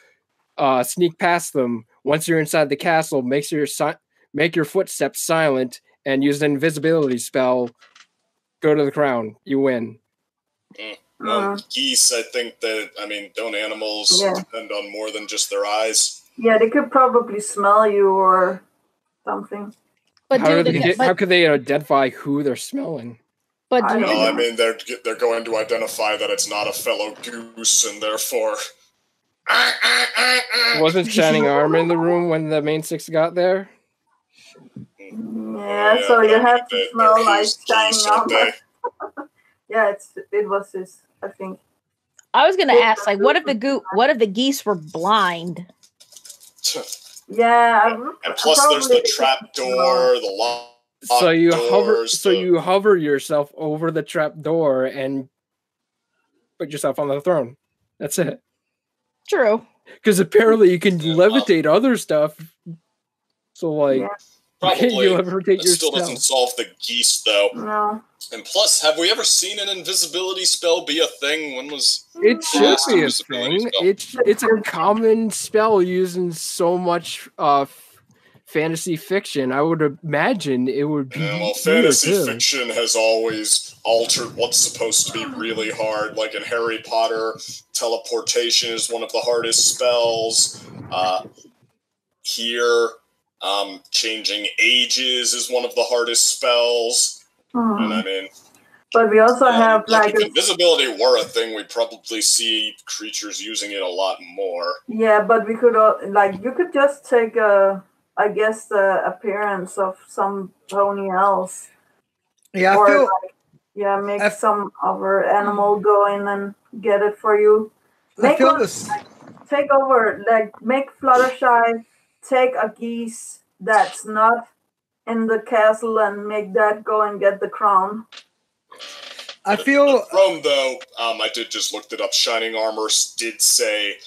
Sneak past them. Once you're inside the castle, make your footsteps silent and use an invisibility spell. Go to the crown. You win. Well, geese, I think that, I mean, don't animals depend on more than just their eyes? Yeah, they could probably smell you or something. But how could they identify who they're smelling? But I mean, they're going to identify that it's not a fellow goose, and therefore... Wasn't Shining Armor in the room when the main 6 got there? Yeah, so you have to smell like Shining Armor. Yeah, it was his, I think. I was gonna ask, like, what if the geese were blind? Yeah, and plus there's the trap door, the lock. So you hover yourself over the trap door and put yourself on the throne. That's it. True. Because apparently you can levitate other stuff. So like, probably you levitate it still doesn't solve the geese though. No. And plus, have we ever seen an invisibility spell be a thing? When was it should be a thing? It's a common spell used in so much fantasy fiction. I would imagine it would be. Yeah, well, fantasy fiction has always altered what's supposed to be really hard. Like in Harry Potter, teleportation is one of the hardest spells. Here, changing ages is one of the hardest spells. And I mean, but we also have like if invisibility were a thing, we'd probably see creatures using it a lot more. Yeah, but we could you could just take the appearance of some pony else. Yeah, or make some other animal go in and get it for you. Take over, like make Fluttershy take a geese that's not in the castle and make that go and get the crown. I feel the throne though. I did just looked it up. Shining Armor did say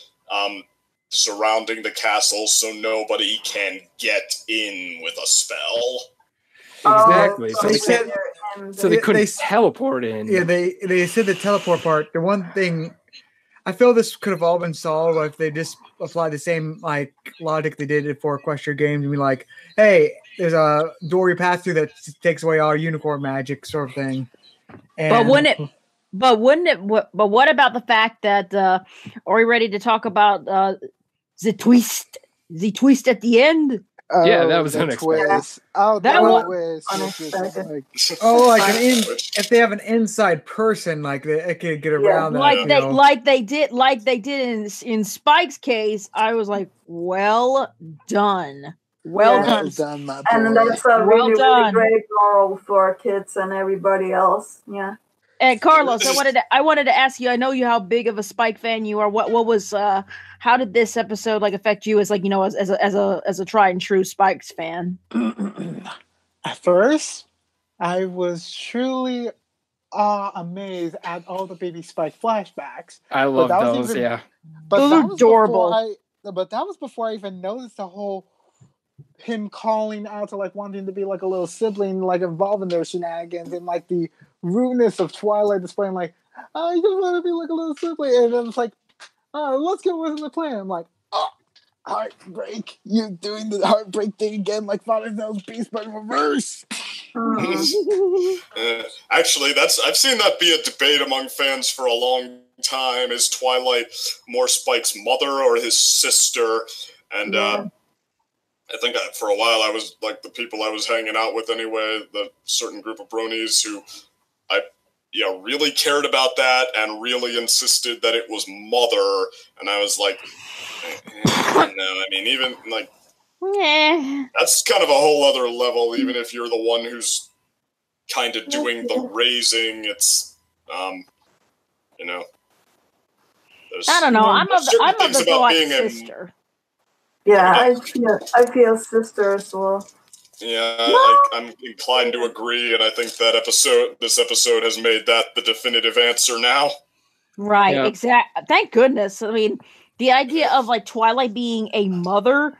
surrounding the castle so nobody can get in with a spell. Exactly. So they couldn't teleport in. Yeah, they said the teleport part. The one thing I feel this could have all been solved if they just applied the same like logic they did for Equestria Games and be like, hey, there's a door you pass through that takes away all unicorn magic sort of thing. And But what about the fact that are we ready to talk about the twist at the end? Oh, yeah, that was unexpected. Oh, that was unexpected. If they have an inside person, like it could get around that. Like they did in Spike's case. I was like, well done. Well done, my boy. And that's a really great moral for kids and everybody else. Yeah. And Carlos, I wanted to ask you. I know you how big of a Spike fan you are. What was how did this episode like affect you as like as a tried and true Spikes fan? At first, I was truly amazed at all the baby Spike flashbacks. I love those. But those are adorable. But that was before I even noticed the whole him calling out to like wanting to be like a little sibling, like involved in their shenanigans, and like the rudeness of Twilight displaying like, I just want to be like a little sibling, and then it's like, let's get with the plan. I'm like, heartbreak, you doing the heartbreak thing again, like Father Knows Beast, but in reverse. Actually, I've seen that be a debate among fans for a long time. Is Twilight more Spike's mother or his sister? And I think for a while I was like the people I was hanging out with anyway, the certain group of bronies who I really cared about that and really insisted that it was mother. And I was like, no, I mean, even like, that's kind of a whole other level, even if you're the one who's kind of doing the raising. It's, you know, I don't know. I'm of the thought sister. Yeah, I feel sister as well. Yeah, I'm inclined to agree, and I think that this episode has made that the definitive answer now. Right, exactly. Thank goodness. I mean, the idea of like Twilight being a mother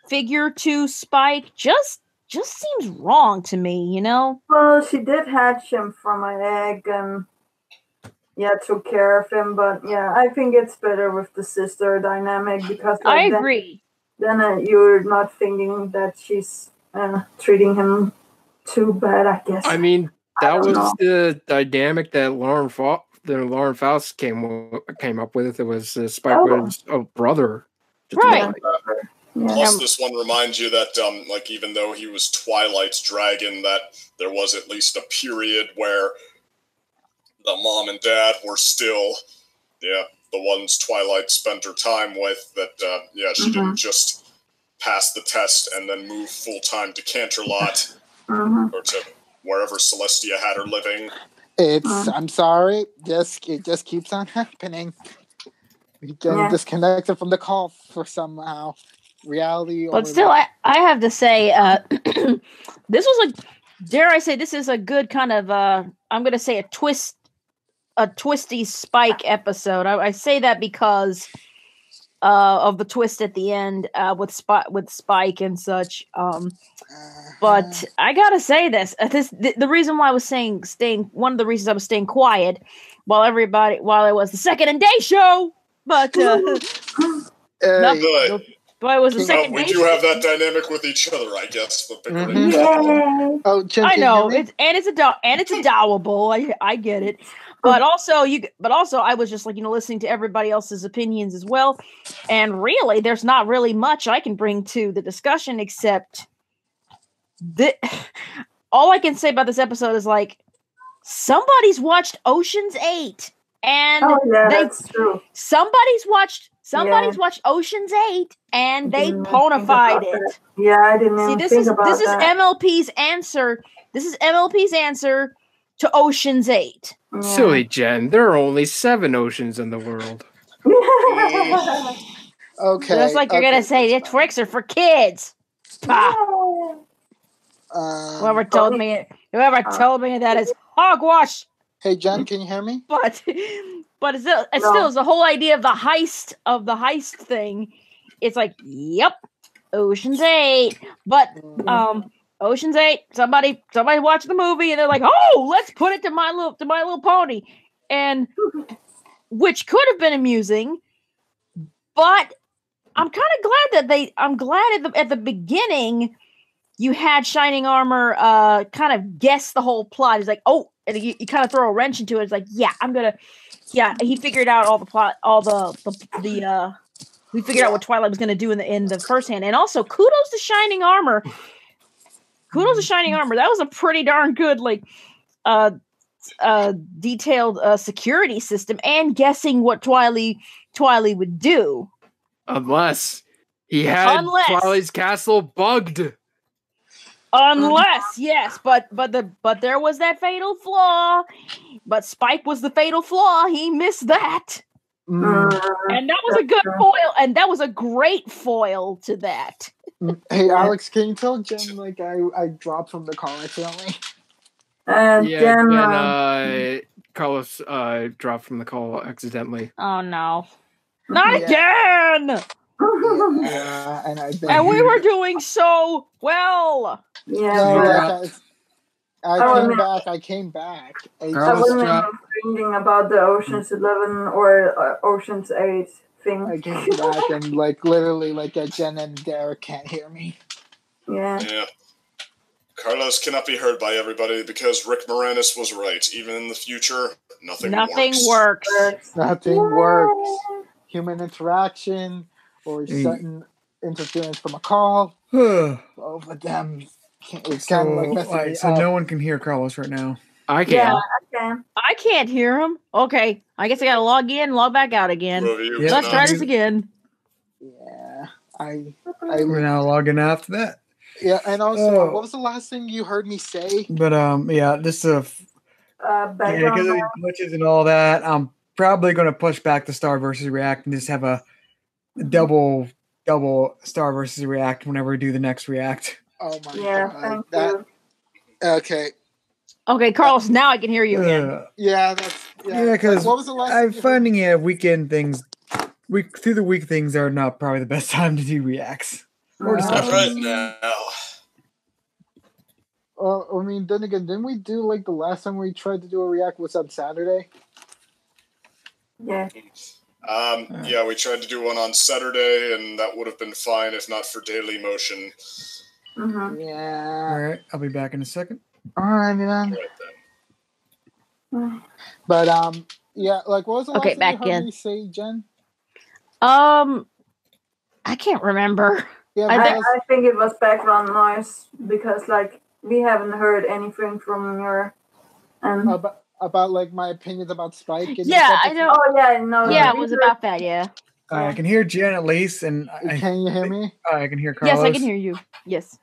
figure to Spike just seems wrong to me, you know? Well, she did hatch him from an egg and took care of him, but I think it's better with the sister dynamic because I agree. Then you're not thinking that she's treating him too bad, I guess. I mean, that was the dynamic that Lauren Faust came up with. It was Spike was a brother. Right. Plus, this one reminds you that, like, even though he was Twilight's dragon, that there was at least a period where the mom and dad were still, the ones Twilight spent her time with. That, she didn't just pass the test and then move full-time to Canterlot or to wherever Celestia had her living. I'm sorry, it just keeps on happening. We get disconnected from the call for somehow. Reality. But still, I have to say, this was dare I say, this is a good kind of, I'm going to say a twisty Spike episode. I say that because of the twist at the end with Spike and such. But I gotta say the reason why I was one of the reasons I was staying quiet while it was the Second and Day show. But but it was the second. We do have that dynamic with each other, I guess. I know it's adorable. I get it. But also I was just like, listening to everybody else's opinions as well. And really, there's not really much I can bring to the discussion except all I can say about this episode is like, somebody's watched Ocean's 8. And that's true. Somebody's watched Ocean's 8 and they ponified it. Yeah, I didn't even think about that. This is MLP's answer. This is MLP's answer to Ocean's 8. Yeah. Silly Jen, there are only 7 oceans in the world. Okay. Just like you're gonna say the tricks are for kids. Whoever told me that is hogwash. Hey Jen, can you hear me? But it's still the whole idea of the heist thing. It's like, yep, Ocean's 8. But Ocean's 8, somebody watched the movie and they're like, oh, let's put it to My Little Pony. And which could have been amusing, but I'm kind of glad at the beginning you had Shining Armor kind of guess the whole plot. He's like, oh, and you kind of throw a wrench into it. It's like, he figured out all the plot, we figured out what Twilight was going to do in the first hand. And also, kudos to Shining Armor. That was a pretty darn good, detailed security system and guessing what Twilight would do. Unless he had Twilight's castle bugged. Unless, yes, but there was that fatal flaw. But Spike was the fatal flaw. He missed that. And that was a good foil, and that was a great foil to that. Hey, Alex, can you tell Jen, like, I dropped from the call accidentally? Jen, Carlos dropped from the call accidentally. Oh, no. Not again! Yeah, and we were doing so well. Yeah, I came back. I wasn't even thinking about the Ocean's 11 or Ocean's 8 thing. I came back and like literally like Jen and Derek can't hear me. Yeah. Carlos cannot be heard by everybody because Rick Moranis was right. Even in the future, nothing works. Nothing works. Human interaction or sudden interference from a call. Both of them. It's kind of like messing me up. No one can hear Carlos right now. I can. Yeah, I can. I can't hear him. Okay, I guess I gotta log in, log back out again. Let's try this again. Yeah, we're now logging after that. Yeah, and also, what was the last thing you heard me say? But this because of the glitches and all that, I'm probably going to push back the Star versus React and just have a double Star versus React whenever we do the next React. Oh my god! Okay. Okay, Carlos. Now I can hear you again. Because what was the last? I'm finding weekend things, through the week things are not probably the best time to do reacts. Not right now. I mean, then again, didn't we do like the last time we tried to do a react was on Saturday? Yeah. Yeah, we tried to do one on Saturday, and that would have been fine if not for Daily Motion. Mm-hmm. Yeah. All right, I'll be back in a second. All right, man. But yeah, like what was the last thing you heard me say, Jen? I can't remember. Yeah, I think it was background noise because like we haven't heard anything from your about like my opinions about Spike. I know. Oh yeah, no. Yeah, it was about that. Yeah. I can hear Jen at least, and can you hear me? I can hear Carlos. Yes, I can hear you. Yes.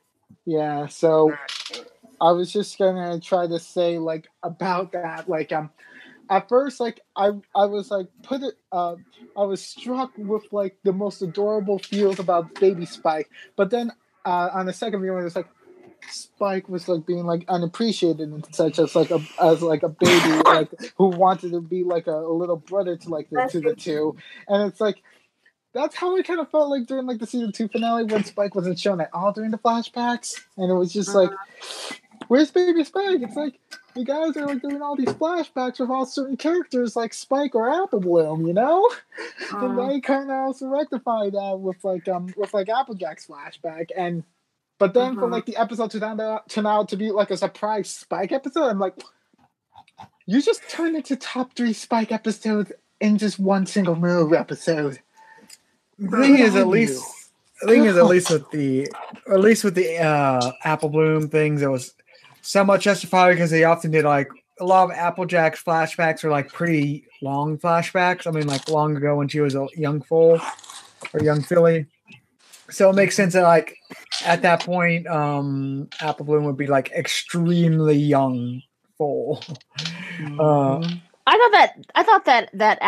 Yeah. So I was just gonna try to say like about that, like at first like I was like I was struck with like the most adorable feels about baby Spike, but then on the second viewing it was like Spike was like being like unappreciated and such as like a baby like who wanted to be like a little brother to like the two, and it's like that's how I kind of felt like during like the season 2 finale when Spike wasn't shown at all during the flashbacks, and it was just like, where's baby Spike? It's like you guys are like doing all these flashbacks with all certain characters like Spike or Apple Bloom, you know, and they kind of also rectified that with like Applejack's flashback, and but then for like the episode to turn out to be like a surprise Spike episode, I'm like, you just turned into top 3 Spike episodes in just one single move episode. The thing is, at least with the Apple Bloom things, it was somewhat justified because they often did like a lot of Applejack's flashbacks are like pretty long flashbacks. I mean, like long ago when she was a young foal or young filly. So it makes sense that like at that point, Apple Bloom would be like extremely young foal. I thought that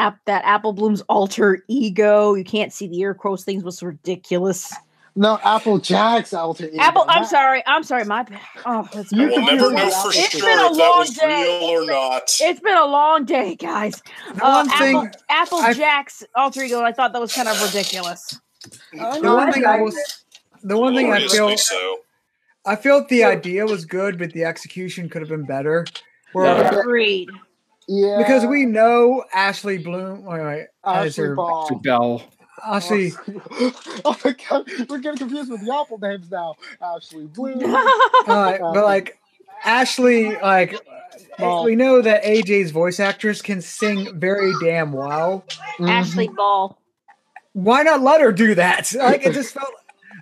Apple Bloom's alter ego, you can't see the air quotes things, was ridiculous. No, Applejack's alter ego. I'm sorry, my bad. Oh, that's you will never know for sure if that was real or not. It's been a long day, guys. Applejack's alter ego, I thought that was kind of ridiculous. The one thing I felt the idea was good, but the execution could have been better. Agreed. Yeah, because we know Ashley Bloom. Ashley Bell. Ashley. Oh my god, we're getting confused with the Apple names now. Ashley Bloom. But like Ashley, like we know that AJ's voice actress can sing very damn well. Ashley Ball. Why not let her do that? Like it just felt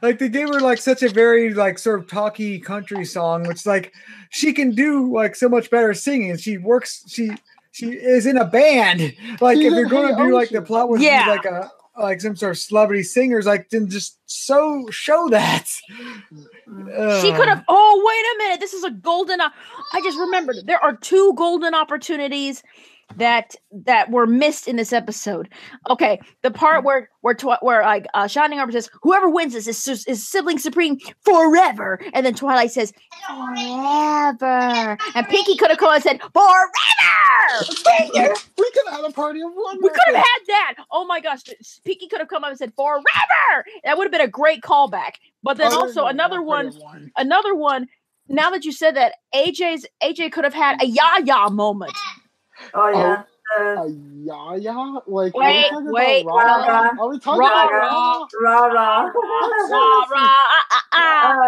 like they gave her like such a very like sort of talky country song, which like she can do like so much better singing. She works. She is in a band. Like if you're going to do like the plot would be like like some sort of celebrity singers, like didn't just show that. She could have. Oh, wait a minute! This is a golden. I just remembered there are 2 golden opportunities that were missed in this episode. Okay, the part where like Shining Arbor says, "Whoever wins this is sibling supreme forever," and then Twilight says, "Forever," and Pinky could have come and said, "Forever." We could have had a party of one. We could have had that. Oh my gosh, Pinky could have come up and said, "Forever." That would have been a great callback. But then also another one. Now that you said that, AJ could have had a Yaya moment. Oh yeah. Yaya? Like, wait. Are we talking about Rah.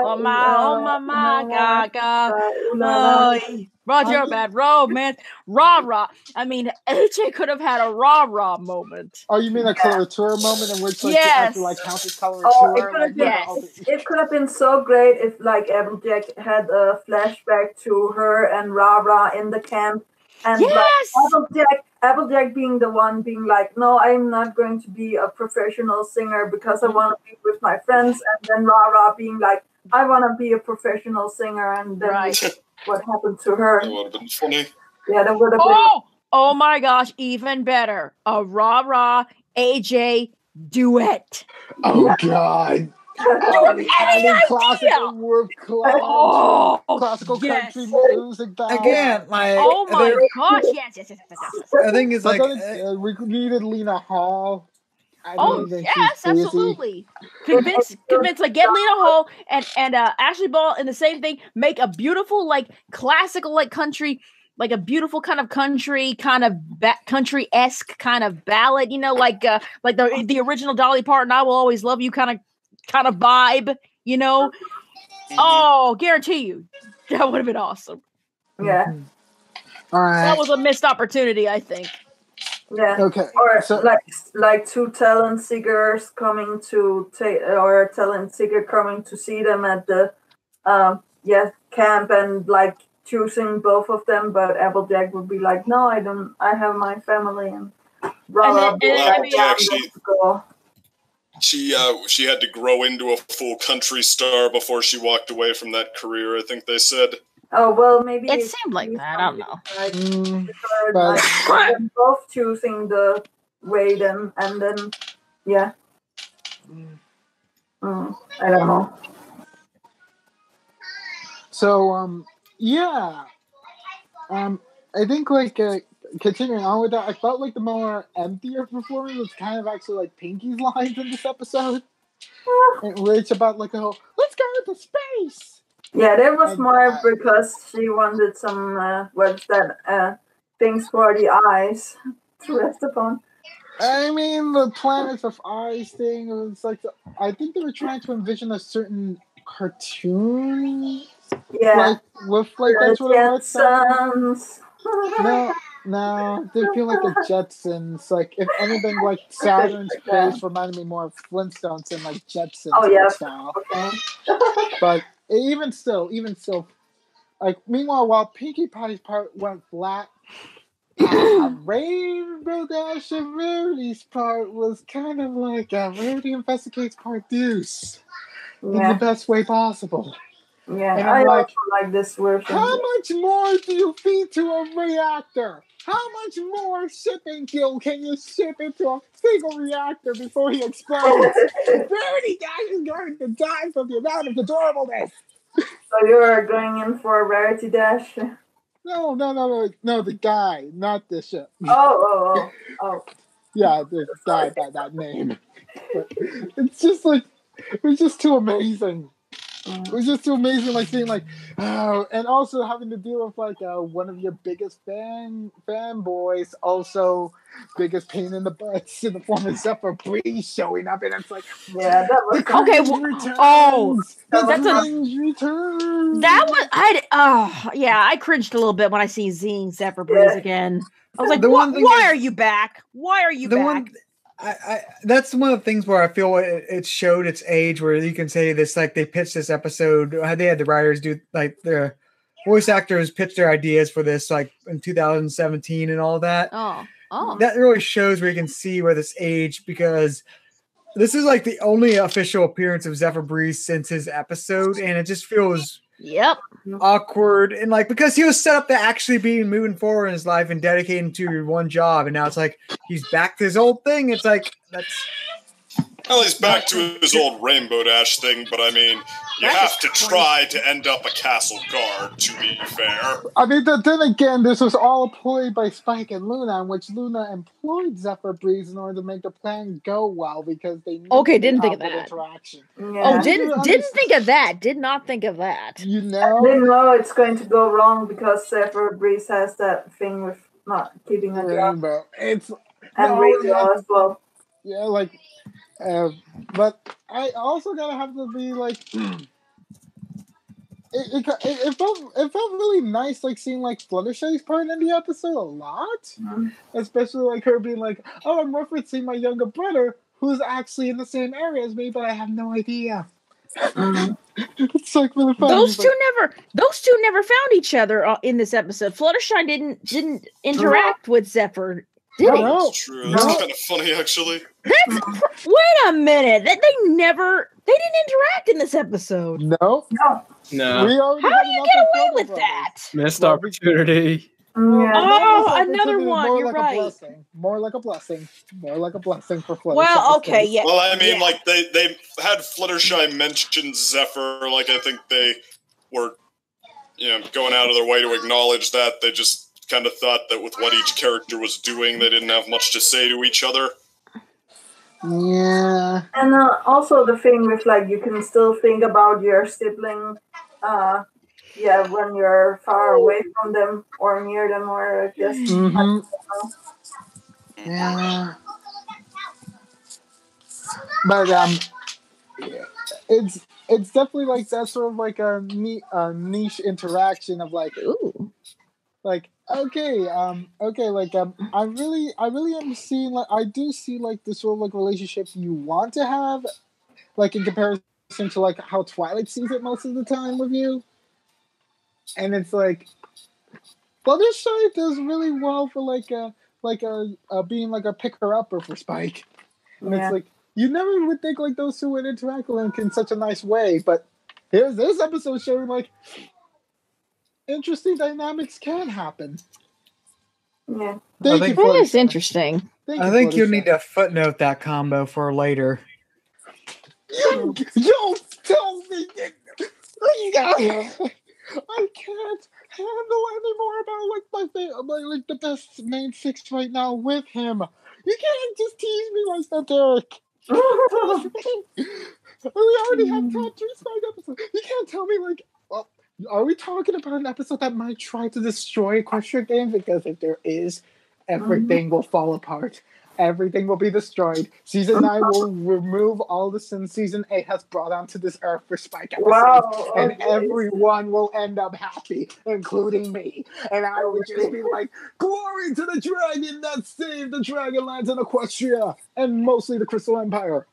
Oh my, gaga. Roger, bad romance. Rah. I mean, AJ could have had a rah moment. Oh, you mean a coloratura moment in which, like, yes. you actually, like, count as coloratura? Oh, it could have been so great if, like, Applejack had a flashback to her and Rah in the camp. And yes! like, Applejack being the one being like, no, I'm not going to be a professional singer because I want to be with my friends. And then Rah being like, I want to be a professional singer. And then what happened to her? That would have been funny. Yeah, that would have been. Oh my gosh, even better. A Rah AJ duet. Oh, God. Classical country music battle. Again, like, oh my gosh, yes. I think it's like we needed Lena Hall. Yes, absolutely. Convince, like, get Lena Hall and Ashley Ball in the same thing. Make a beautiful, like, classical, like, country, like a beautiful kind of country, country-esque kind of ballad. You know, like the original Dolly Parton, "I Will Always Love You" kind of vibe, you know. Oh, guarantee you that would have been awesome. Yeah. All right. That was a missed opportunity, I think. Yeah. Okay. Or like 2 talent seekers coming to or a talent seeker coming to see them at the camp and like choosing both of them, but Applejack would be like, no, I don't. I have my family and. She had to grow into a full country star before she walked away from that career, I think they said. Oh, well, maybe it seemed like that. I don't know. Like, both choosing the way then, and then, yeah. I don't know. So, I think, like, continuing on with that, I felt like the more emptier performance was kind of actually like Pinky's lines in this episode. In which about like, let's go into space! Yeah, there was more because she wanted some, things for the eyes to rest upon. I mean, the Planets of Ice thing, was like, I think they were trying to envision a certain cartoon. Yeah. Like, with, like, that's what it was. No, they feel like the Jetsons. Like, if anything, like, Saturn's space reminded me more of Flintstones than, like, Jetsons style. Okay. But even still, like, meanwhile, while Pinkie Pie's part went flat, Rainbow Dash and Rarity's part was kind of like Rarity Investigates Part Deuce in the best way possible. Yeah, I also like this version. How much more do you feed to a reactor? How much more shipping fuel can you ship into a single reactor before he explodes? Rarity Dash is going to die from the amount of adorableness. So you're going in for a Rarity Dash? No, the guy, not the ship. Oh. Yeah, the guy by that name. But it's just like, it was just too amazing. It was just too amazing, like, seeing, like, and also having to deal with, like, one of your biggest fanboys, also biggest pain in the butts in the form of Zephyr Breeze showing up, and it's like, yeah, that was okay. Returns. That was I cringed a little bit when I see Zephyr Breeze again. I was like, why are you back? Why are you back? That's one of the things where I feel it showed its age, where you can say this, like, they pitched this episode, they had the writers do, like, the voice actors pitch their ideas for this, like, in 2017 and all that. that really shows where you can see where this aged, because this is like the only official appearance of Zephyr Breeze since his episode, and it just feels awkward, and like because he was set up to actually be moving forward in his life and dedicating to one job, and now it's like he's back to his old thing. It's like well, he's back to his old Rainbow Dash thing, but I mean, you have to try to end up a castle guard, to be fair. I mean, then again, this was all a ploy by Spike and Luna, in which Luna employed Zephyr Breeze in order to make the plan go well, because they didn't think of that. Interaction. Yeah. Oh, didn't think of that. Did not think of that. You know? They know it's going to go wrong because Zephyr Breeze has that thing with not keeping a job. And Rainbow as well. Yeah, like... but I also gotta have to be like, it felt really nice, like seeing like Fluttershy's part in the episode a lot, especially like her being like, "Oh, I'm referencing my younger brother who's actually in the same area as me, but I have no idea." It's like really funny. Those two never found each other in this episode. Fluttershy didn't interact with Zephyr. That's true. That's kind of funny, actually. Wait a minute. They didn't interact in this episode. No. How do you get away with that? Missed opportunity. Another one. You're right. More like a blessing for Fluttershy. Well, okay, yeah. Well, I mean, like they had Fluttershy mention Zephyr. Like I think they were, going out of their way to acknowledge that. They just kind of thought that with what each character was doing, they didn't have much to say to each other. Yeah. And also the thing with, like, you can still think about your sibling, when you're far away from them or near them, or just... Yeah. But, it's definitely, like, that sort of, like, a niche interaction of, like, ooh. Like, I really am seeing, like, I do see, like, the sort of, like, relationship you want to have, like, in comparison to, like, how Twilight sees it most of the time with you. And it's, like, Fluttershy does really well for, being, like, a picker-upper for Spike. And it's, like, you never would think, like, those two would interact in such a nice way, but here's this episode showing, like, interesting dynamics can happen. Yeah. That is interesting. I think you'll need to footnote that combo for later. You don't tell me. I can't handle any more about like the best main six right now with him. You can't just tease me like that, Derek. We already have top 3 Spike episodes. You can't tell me like, well, are we talking about an episode that might try to destroy Equestria Game? Because if there is, everything will fall apart. Everything will be destroyed. Season 9 will remove all the sins Season 8 has brought onto this earth for Spike episodes. Wow, and everyone will end up happy, including me. And I will just be like, glory to the dragon that saved the Dragonlands and Equestria, and mostly the Crystal Empire.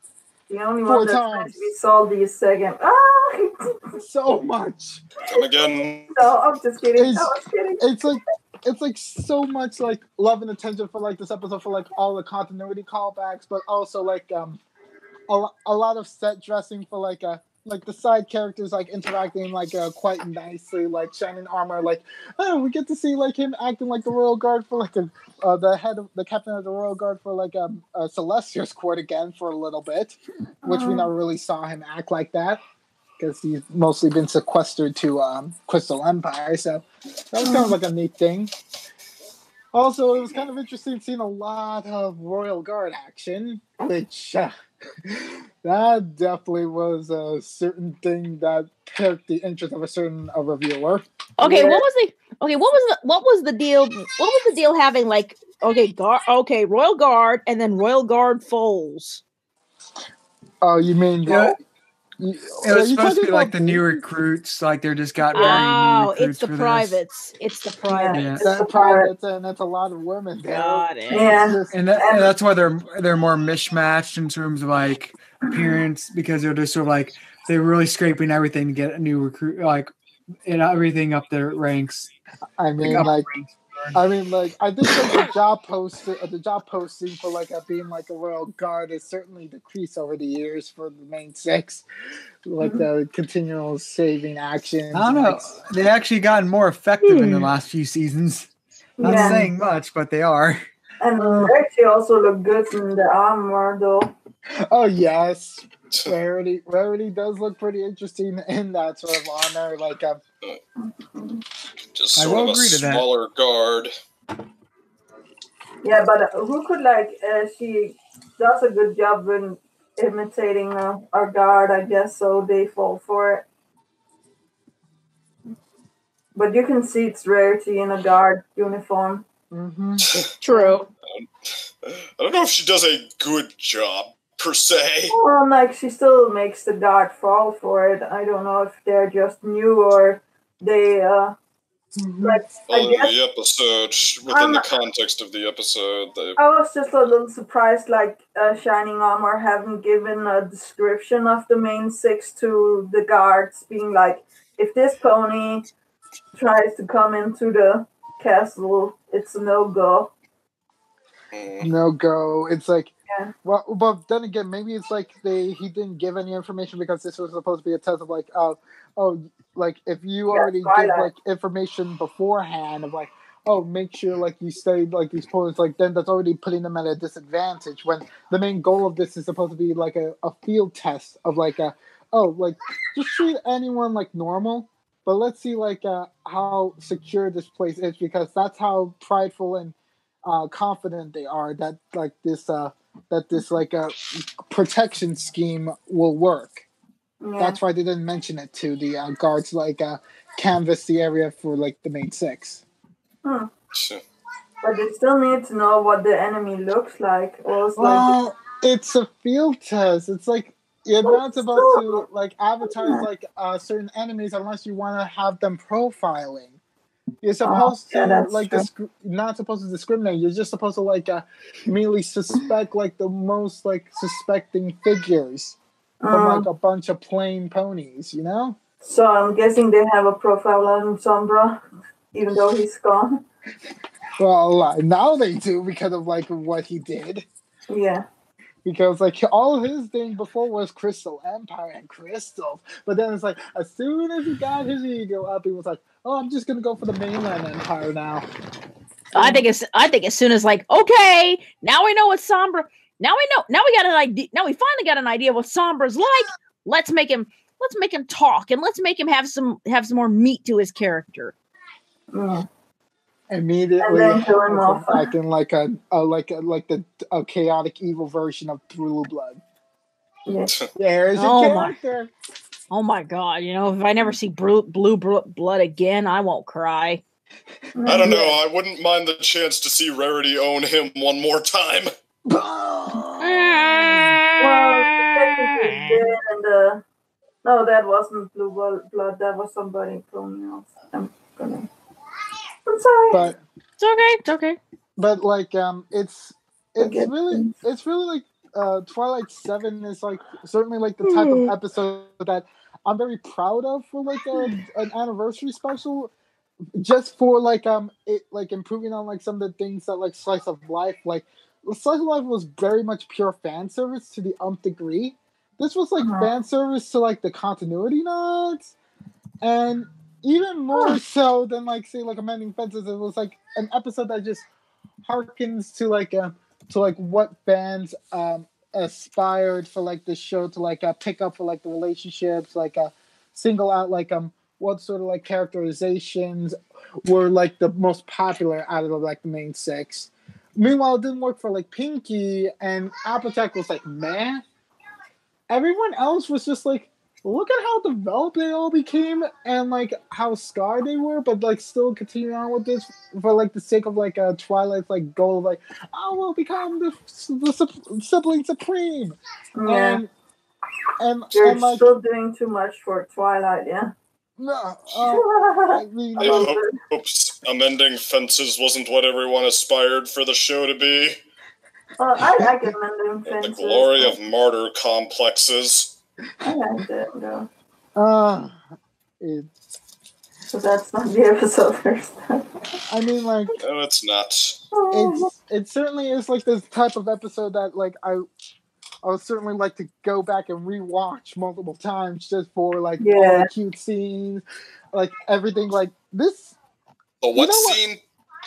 The only one that's going to be salty is second. So much. Come again. No, I'm just kidding. I was kidding. It's like so much like love and attention for like this episode for like all the continuity callbacks, but also like a lot of set dressing for like the side characters like interacting like quite nicely, like Shining Armor, like we get to see like him acting like the Royal Guard for like the captain of the Royal Guard for like Celestia's Court again for a little bit, which we never really saw him act like that, because he's mostly been sequestered to Crystal Empire, so that was kind of like a neat thing. Also, it was kind of interesting seeing a lot of Royal Guard action, which that definitely was a certain thing that piqued the interest of a certain reviewer. Okay, what was the deal? What was the deal having like Royal Guard and then Royal Guard foals? Oh, you mean it was supposed to be like the new recruits, like they're just got very new recruits. It's the privates. It's the privates. Yeah. It's the privates, and that's a lot of women. Got it. Yeah, and that's why they're more mishmatched in terms of like appearance, because they're just sort of like they're really scraping everything to get a new recruit, like and everything up their ranks. I mean, like I mean, like, I think like the job posting for like being like a royal guard is certainly decreased over the years for the main six, like the continual saving actions. I don't know. They've actually gotten more effective in the last few seasons. Not saying much, but they are. And they actually also look good in the armor, though. Oh yes, Rarity does look pretty interesting in that sort of honor. Like, just sort of a smaller guard. Yeah, but who could she does a good job in imitating our guard, I guess. So they fall for it. But you can see it's Rarity in a guard uniform. True. I don't know if she does a good job, per se. Well, like, she still makes the guard fall for it. I don't know if they're just new or they, I guess... the episode, within the context of the episode, I was just a little surprised, Shining Armor haven't given a description of the main six to the guards, being like, if this pony tries to come into the castle, it's a no-go. No-go. It's like, well, but then again, maybe it's like he didn't give any information because this was supposed to be a test of like, like if you already give like information beforehand of like, make sure like you studied like these poems, like then that's already putting them at a disadvantage when the main goal of this is supposed to be like a field test of like just treat anyone like normal, but let's see like how secure this place is, because that's how prideful and confident they are that like this protection scheme will work. Yeah. That's why they didn't mention it to the guards, like canvass the area for like the main six. Sure. But they still need to know what the enemy looks like. It's a field test. It's like you're not supposed to like advertise like certain enemies unless you want to have them profiling. You're supposed to not supposed to discriminate. You're just supposed to like immediately suspect like the most like suspecting figures from like a bunch of plain ponies, you know? So I'm guessing they have a profile on Sombra, even though he's gone. Well, now they do because of like what he did. Yeah. Because like all his thing before was Crystal Empire and crystals, but then it's like as soon as he got his ego up, he was like, "Oh, I'm just gonna go for the mainland empire now." I think as soon as like, okay, now we know what Sombra. Now we got an idea. Now we finally got an idea of what Sombra's like. Let's make him talk, and let's make him have some more meat to his character. Immediately acting like a chaotic evil version of Blue Blood. There's your character. Oh my god! You know, if I never see Blue Blood again, I won't cry. I don't know. I wouldn't mind the chance to see Rarity own him one more time. Well, technically, no, that wasn't Blue Blood. That was somebody else. I'm sorry. But it's okay. But like, it's really like Twilight 7 is like certainly like the type of episode that I'm very proud of for like an anniversary special, just for like it like improving on like some of the things that like Slice of Life, like Slice of Life was very much pure fan service to the nth degree. This was like fan service to like the continuity nods, and even more so than like say like Amending Fences. It was like an episode that just harkens to like what fans aspired for like the show to like pick up for like the relationships, like single out like what sort of like characterizations were like the most popular out of like the main six. Meanwhile, it didn't work for like Pinky, and Applejack was like meh. Everyone else was just like, look at how developed they all became and like how scarred they were, but like still continuing on with this for like the sake of like Twilight's like goal of like, we'll become the sibling supreme. Yeah. And you're and, like, still doing too much for Twilight, yeah. No, I mean, I hope Amending Fences wasn't what everyone aspired for the show to be. I like Amending Fences. The glory of martyr complexes. I liked it, though. So that's not the episode first. I mean, like, No, it's not. it certainly is like this type of episode that like I would certainly like to go back and rewatch multiple times just for like all the cute scenes, like everything like this. The what scene?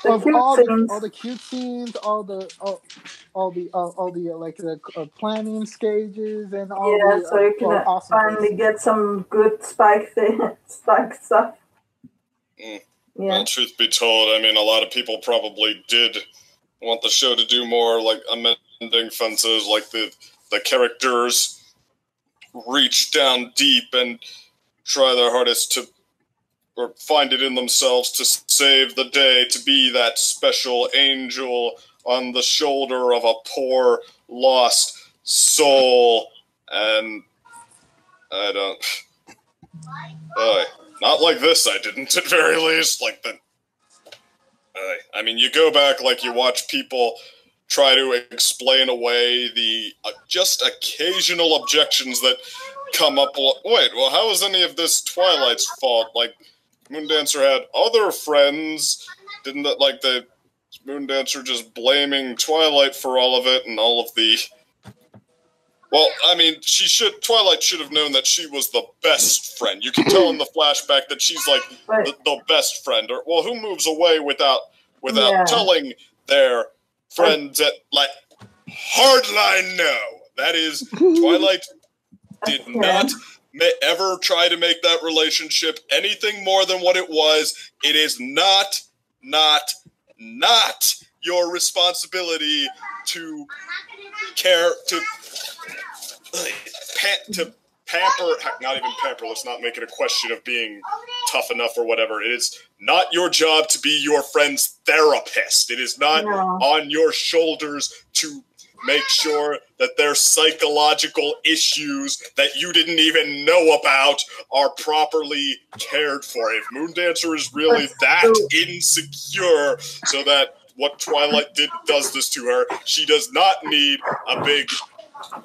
Of all the cute scenes, all the like the planning stages and all the so you can awesome finally get some good Spike stuff. Yeah. Well, truth be told, I mean, a lot of people probably did want the show to do more, like amending fences, like the characters reach down deep and try their hardest to, or find it in themselves to save the day, to be that special angel on the shoulder of a poor, lost soul. And I don't... not like this, I didn't, at very least. Like the... I mean, you go back, like, you watch people try to explain away the just occasional objections that come up. Wait, well, how is any of this Twilight's fault? Like, Moondancer had other friends. Didn't that, like, the Moondancer just blaming Twilight for all of it and all of the... Well, I mean, Twilight should have known that she was the best friend. You can tell in the flashback that she's, like, the best friend. Or, well, who moves away without telling their friends at, like, hardline no. That is, Twilight did not ever try to make that relationship anything more than what it was. It is not your responsibility to care, to pamper, not even pamper, let's not make it a question of being tough enough or whatever. It is not your job to be your friend's therapist. It is not on your shoulders to make sure that their psychological issues that you didn't even know about are properly cared for. If Moondancer is really that insecure so that what Twilight does this to her, she does not need a big,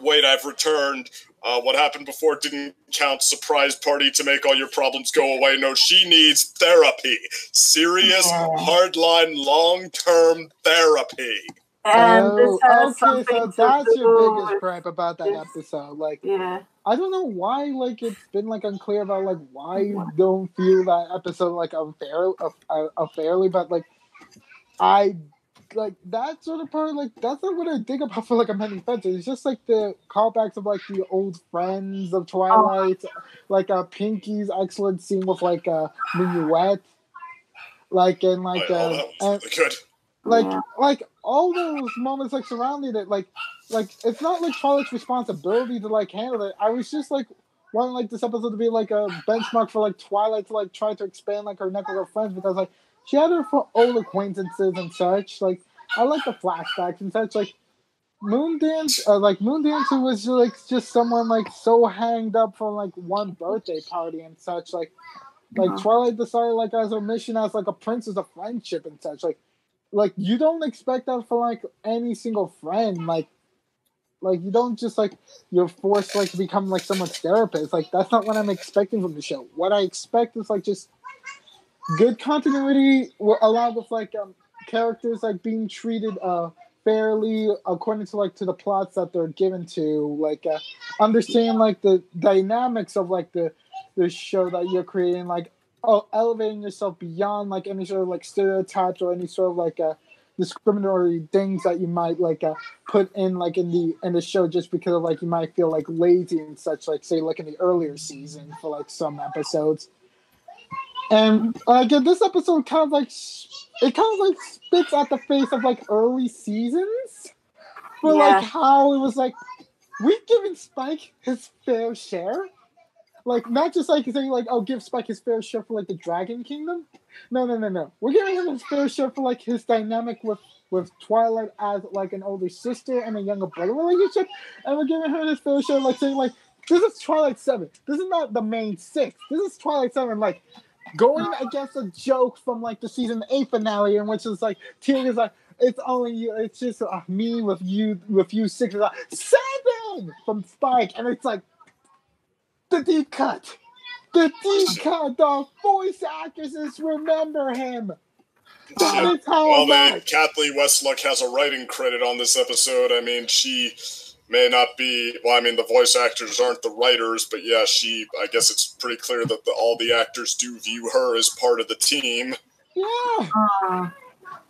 wait, I've returned, what happened before didn't count surprise party to make all your problems go away. No, she needs therapy. Serious, hardline, long-term therapy. And this has okay, so that's your biggest gripe about that episode. Like, I don't know why, like, it's been, like, unclear about, like, why you don't feel that episode, like, unfairly, but, like, like, that sort of part, like, that's not what I think about for, like, Amending Fences. It's just, like, the callbacks of, like, the old friends of Twilight, like, Pinky's excellent scene with, like, Minuet, like, and, like, that was really good. Like all those moments, like, surrounding it, like, it's not, like, Twilight's responsibility to, like, handle it. I was just, like, wanting, like, this episode to be, like, a benchmark for, like, Twilight to, like, try to expand, like, her network of friends, because, like, she had her old acquaintances and such. Like, I like the flashbacks and such. Like, Moondancer was, like, just someone, like, so hanged up for, like, one birthday party and such. Like Twilight decided, like, as her mission as, like, a princess of friendship and such. Like, you don't expect that for, like, any single friend. Like, you don't just, like, you're forced, like, to become, like, someone's therapist. Like, that's not what I'm expecting from the show. What I expect is, like, just good continuity along with, like, characters, like, being treated fairly according to, like, to the plots that they're given to. Like, understand, like, the dynamics of, like, the show that you're creating. Like, elevating yourself beyond, like, any sort of, like, stereotypes or any sort of, like, discriminatory things that you might, like, put in, like, in the show just because of, like, you might feel, like, lazy and such, like, say, like, in the earlier season for, like, some episodes. And, again, this episode kind of, like, spits at the face of, like, early seasons for, like, how it was, like, we've given Spike his fair share. Like, not just, like, saying, like, oh, give Spike his fair share for, like, the Dragon Kingdom. No. We're giving him his fair share for, like, his dynamic with Twilight as, like, an older sister and a younger brother relationship. And we're giving her his fair share, like, saying, like, this is Twilight 7. This is not the main 6. This is Twilight 7, like, going against a joke from, like, the season 8 finale, in which is, like, Tina's like, it's only you, it's just me with you 6. It's like, 7! From Spike. And it's like, the deep cut. The voice actresses remember him. That is how Kathleen Westluck has a writing credit on this episode. I mean, she may not be... Well, I mean, the voice actors aren't the writers, but yeah, I guess it's pretty clear that all the actors do view her as part of the team. Yeah.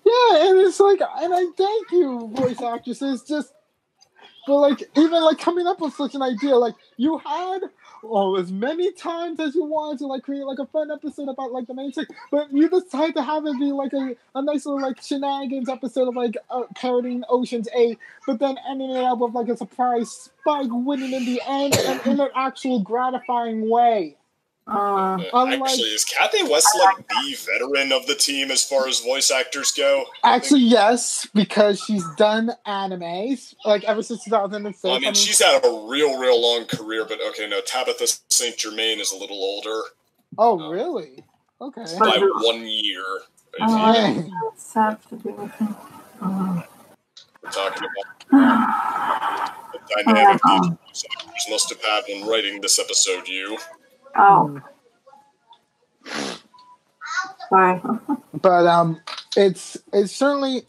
Yeah, and it's like, and I thank you, voice actresses, just for, like, even, like, coming up with such an idea. Like, you had... as many times as you wanted to, like, create, like, a fun episode about, like, the main chick, but you decide to have it be, like, a nice little, like, shenanigans episode of, like, parodying Ocean's 8, but then ending it up with, like, a surprise Spike winning in the end and in an actual gratifying way. Actually, is Kathy Westluck the veteran of the team as far as voice actors go? Actually, yes, because she's done animes, like, ever since 2006. Well, I mean, she's had a real long career, but okay, no, Tabitha St. Germain is a little older. Oh, really? Okay. By 1 year. That's sad to do with him. We're talking about the dynamic these voice actors must have had when writing this episode, Oh. Sorry. But it certainly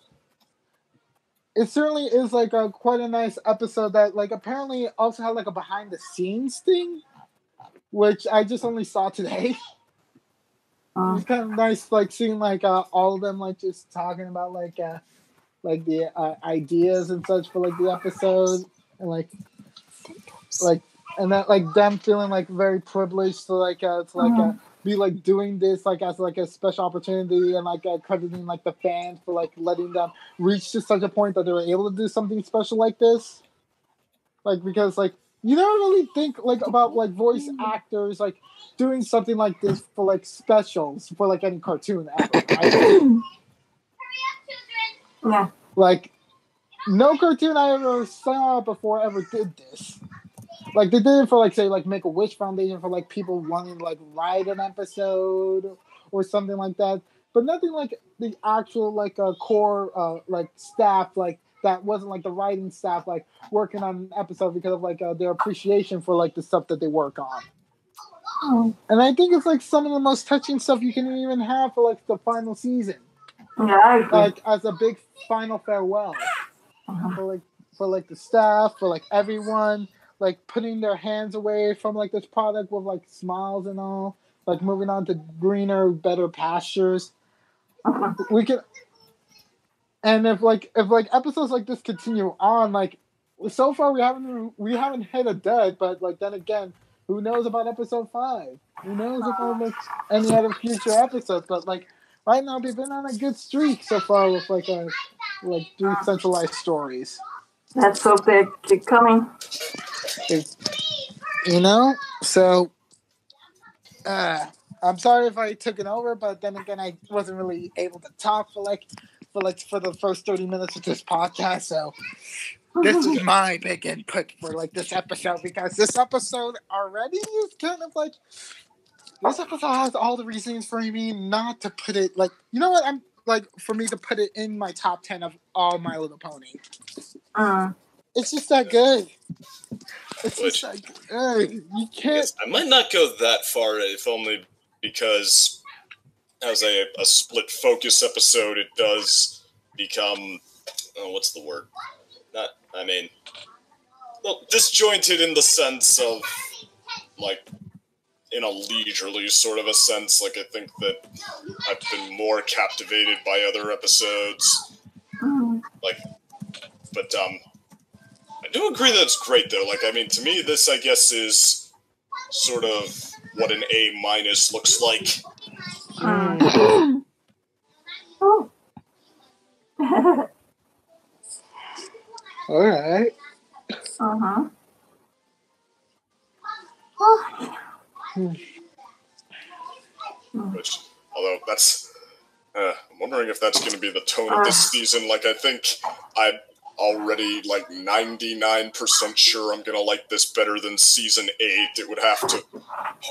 is like quite a nice episode that, like, apparently also had like a behind the scenes thing, which I just only saw today. It's kind of nice, like, seeing like all of them like just talking about like the ideas and such for like the episode, and like and that, like, them feeling like very privileged to be like doing this like as like a special opportunity, and like crediting like the fans for like letting them reach to such a point that they were able to do something special like this. Like, because like you never really think like about like voice actors like doing something like this for like specials for like any cartoon ever, right? Yeah. Like, no cartoon I ever saw before ever did this. Like, they did it for, like, say, like, Make-A-Wish Foundation for, like, people wanting to, like, write an episode or something like that. But nothing like the actual, like, core, like, staff, like, that wasn't, like, the writing staff, like, working on an episode because of, like, their appreciation for, like, the stuff that they work on. And I think it's, like, some of the most touching stuff you can even have for, like, the final season. Yeah, I agree. Like, as a big final farewell. For, like, the staff, for, like, everyone... like, putting their hands away from, like, this product with, like, smiles and all. Like, moving on to greener, better pastures. We can... And if episodes like this continue on, like, so far we haven't hit a dud, but, like, then again, who knows about episode 5? Who knows about, like, any other future episodes? But, like, right now they've been on a good streak so far with, like, 3 centralized stories. Let's hope they keep coming. You know, so I'm sorry if I took it over, but then again, I wasn't really able to talk for the first 30 minutes of this podcast. So this is my big input for like this episode, because this episode already is kind of like, this episode has all the reasons for me not to put it, like, you know what, I'm like, for me to put it in my top 10 of all My Little Pony. It's just that good. It's just that good. You can't... I might not go that far, if only because as a split focus episode, it does become... what's the word? Disjointed in the sense of, like, in a leisurely sort of a sense. Like, I think that I've been more captivated by other episodes. Like, but, I do agree that it's great, though. Like, I mean, to me, this, I guess, is sort of what an A- looks like. All right. Which, although that's... I'm wondering if that's going to be the tone of this season. Like, I think I'm already, like, 99% sure I'm going to like this better than Season 8. It would have to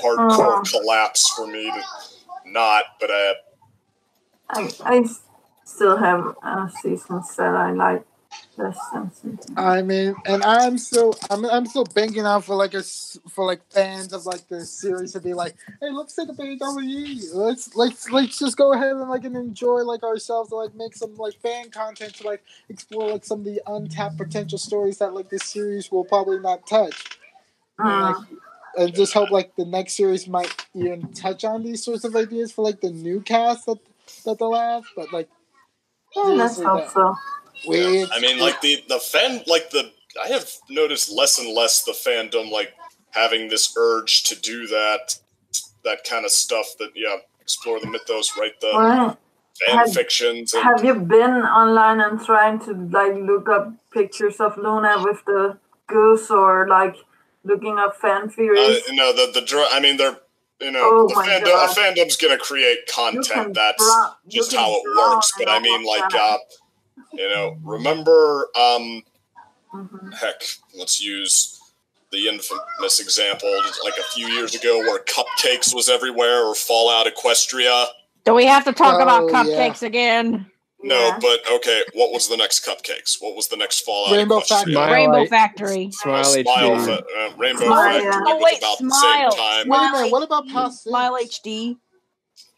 hardcore collapse for me to not, but I still have seasons that I like I mean, and I'm still banking out for fans of like the series to be like, hey, let's take a page over you. Let's just go ahead and enjoy ourselves and make some fan content to explore some of the untapped potential stories that this series will probably not touch. And just hope the next series might even touch on these sorts of ideas for the new cast that they'll have. But let's hope so. Yeah. I mean, the fan, I have noticed less and less the fandom having this urge to do that kind of stuff. That explore the mythos, write the fan fictions. Have you been online and trying to look up pictures of Luna with the goose or looking up fan theories? I mean, they're. A fandom's gonna create content. That's just how it works. But I mean, remember, heck, let's use the infamous example, a few years ago, where cupcakes was everywhere, or Fallout Equestria. Do we have to talk about cupcakes again? No, but okay. What was the next cupcakes? What was the next Fallout? Rainbow Factory. Rainbow Factory. Rainbow Factory was about the same time. What about Smile HD?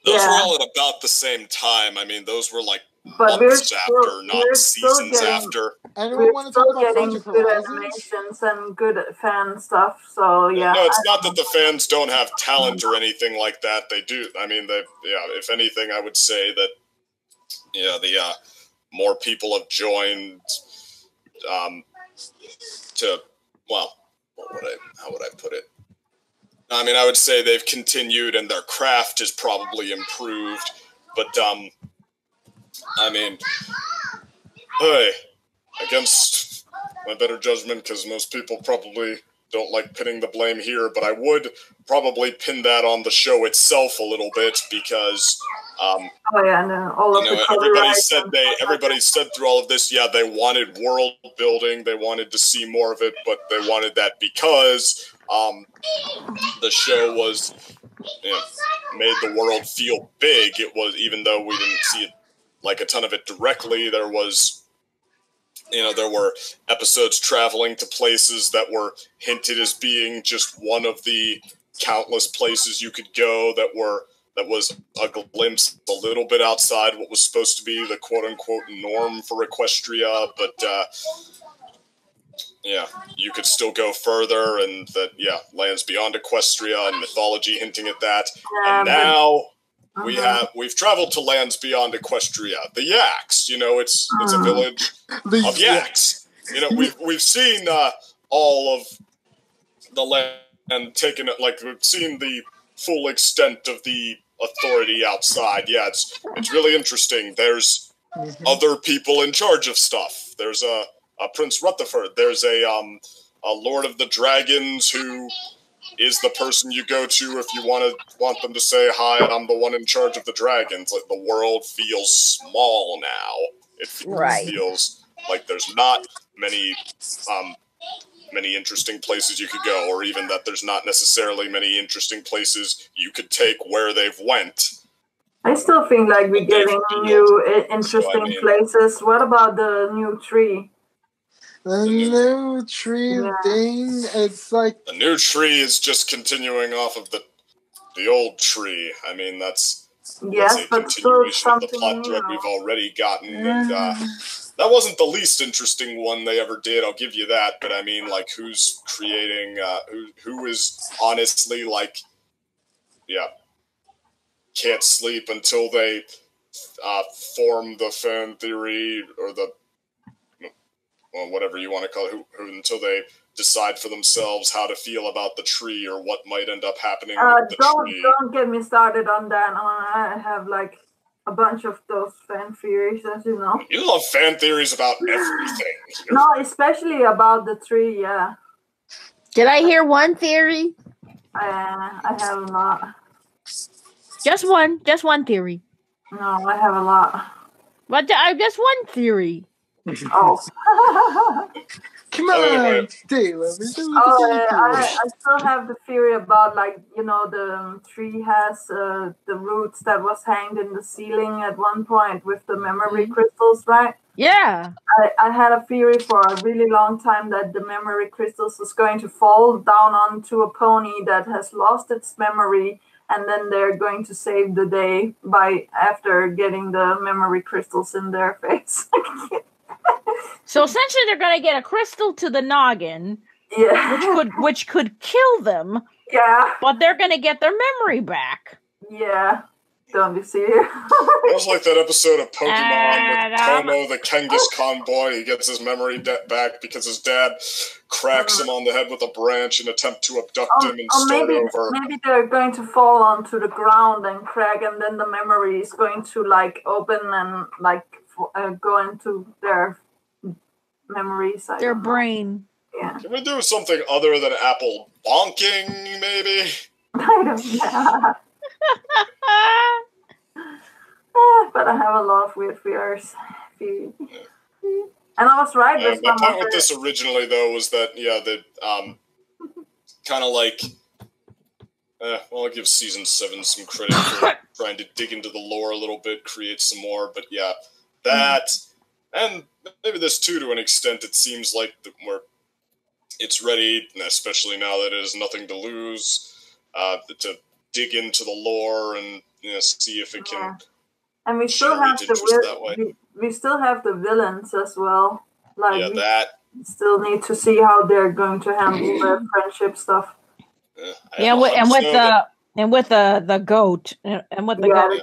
Those were all at about the same time. I mean, those were months after, not seasons after. We're still getting good animations and good fan stuff. So yeah. No, it's not that the fans don't have talent or anything like that. They do. I mean, if anything, I would say that. The more people have joined how would I put it? I mean, I would say they've continued and their craft is probably improved, but I mean, hey, against my better judgment, because most people probably don't like pinning the blame here, but I would probably pin that on the show itself a little bit because everybody said through all of this, they wanted world building, they wanted to see more of it, but they wanted that because the show was made the world feel big. It was, even though we didn't see it a ton of it directly, there was there were episodes traveling to places that were hinted as being just one of the countless places you could go that was a glimpse a little bit outside what was supposed to be the quote-unquote norm for Equestria, but you could still go further, and that lands beyond Equestria and mythology hinting at that. And now we've traveled to lands beyond Equestria. The Yaks, it's a village of Yaks. We've seen all of the land taken it, we've seen the full extent of the authority outside. Yeah, it's really interesting. There's other people in charge of stuff. There's a Prince Rutherford. There's a Lord of the Dragons who is the person you go to if you want them to say, hi, I'm the one in charge of the dragons. The world feels small now. It feels like there's not many interesting places you could go, or even that there's not necessarily many interesting places you could take where they've went. I still think we're getting new interesting places. What about the new tree? The new tree thing, it's the new tree is just continuing off of the old tree. I mean, that's a continuation of the plot thread we've already gotten, and that wasn't the least interesting one they ever did, I'll give you that, but I mean, who's creating, who is honestly, can't sleep until they form the fan theory, or whatever you want to call it, who until they decide for themselves how to feel about the tree or what might end up happening with the tree. Don't get me started on that. I have a bunch of those fan theories, as you know. You love fan theories about everything. No, especially about the tree, yeah. Did I hear one theory? I have not. Just one theory. No, I have a lot. But just one theory. Oh. Come on, stay with me. I still have the theory about the tree has the roots that was hanged in the ceiling at one point with the memory crystals, right? Yeah. I had a theory for a really long time that the memory crystals was going to fall down onto a pony that has lost its memory, and then they're going to save the day after getting the memory crystals in their face. So essentially, they're going to get a crystal to the noggin, yeah, which could kill them. Yeah, but they're going to get their memory back. Yeah, don't you see? It was like that episode of Pokemon with Tomo, the Genghis Khan boy. He gets his memory back because his dad cracks him on the head with a branch in an attempt to abduct him and start over. Maybe they're going to fall onto the ground and crack, and then the memory is going to open and go into their memories. Their brain. Yeah. Can we do something other than apple bonking, maybe? I don't know. But I have a lot of weird fears. And I was right. My point with this originally, though, was that, kind of I'll give Season 7 some credit for trying to dig into the lore a little bit, create some more, but yeah, that, and maybe this too, to an extent, it seems like it's ready, especially now that it has nothing to lose, to dig into the lore and see if it can. And we still have we still have the villains as well. We still need to see how they're going to handle their friendship stuff. And with the goat and with the goat.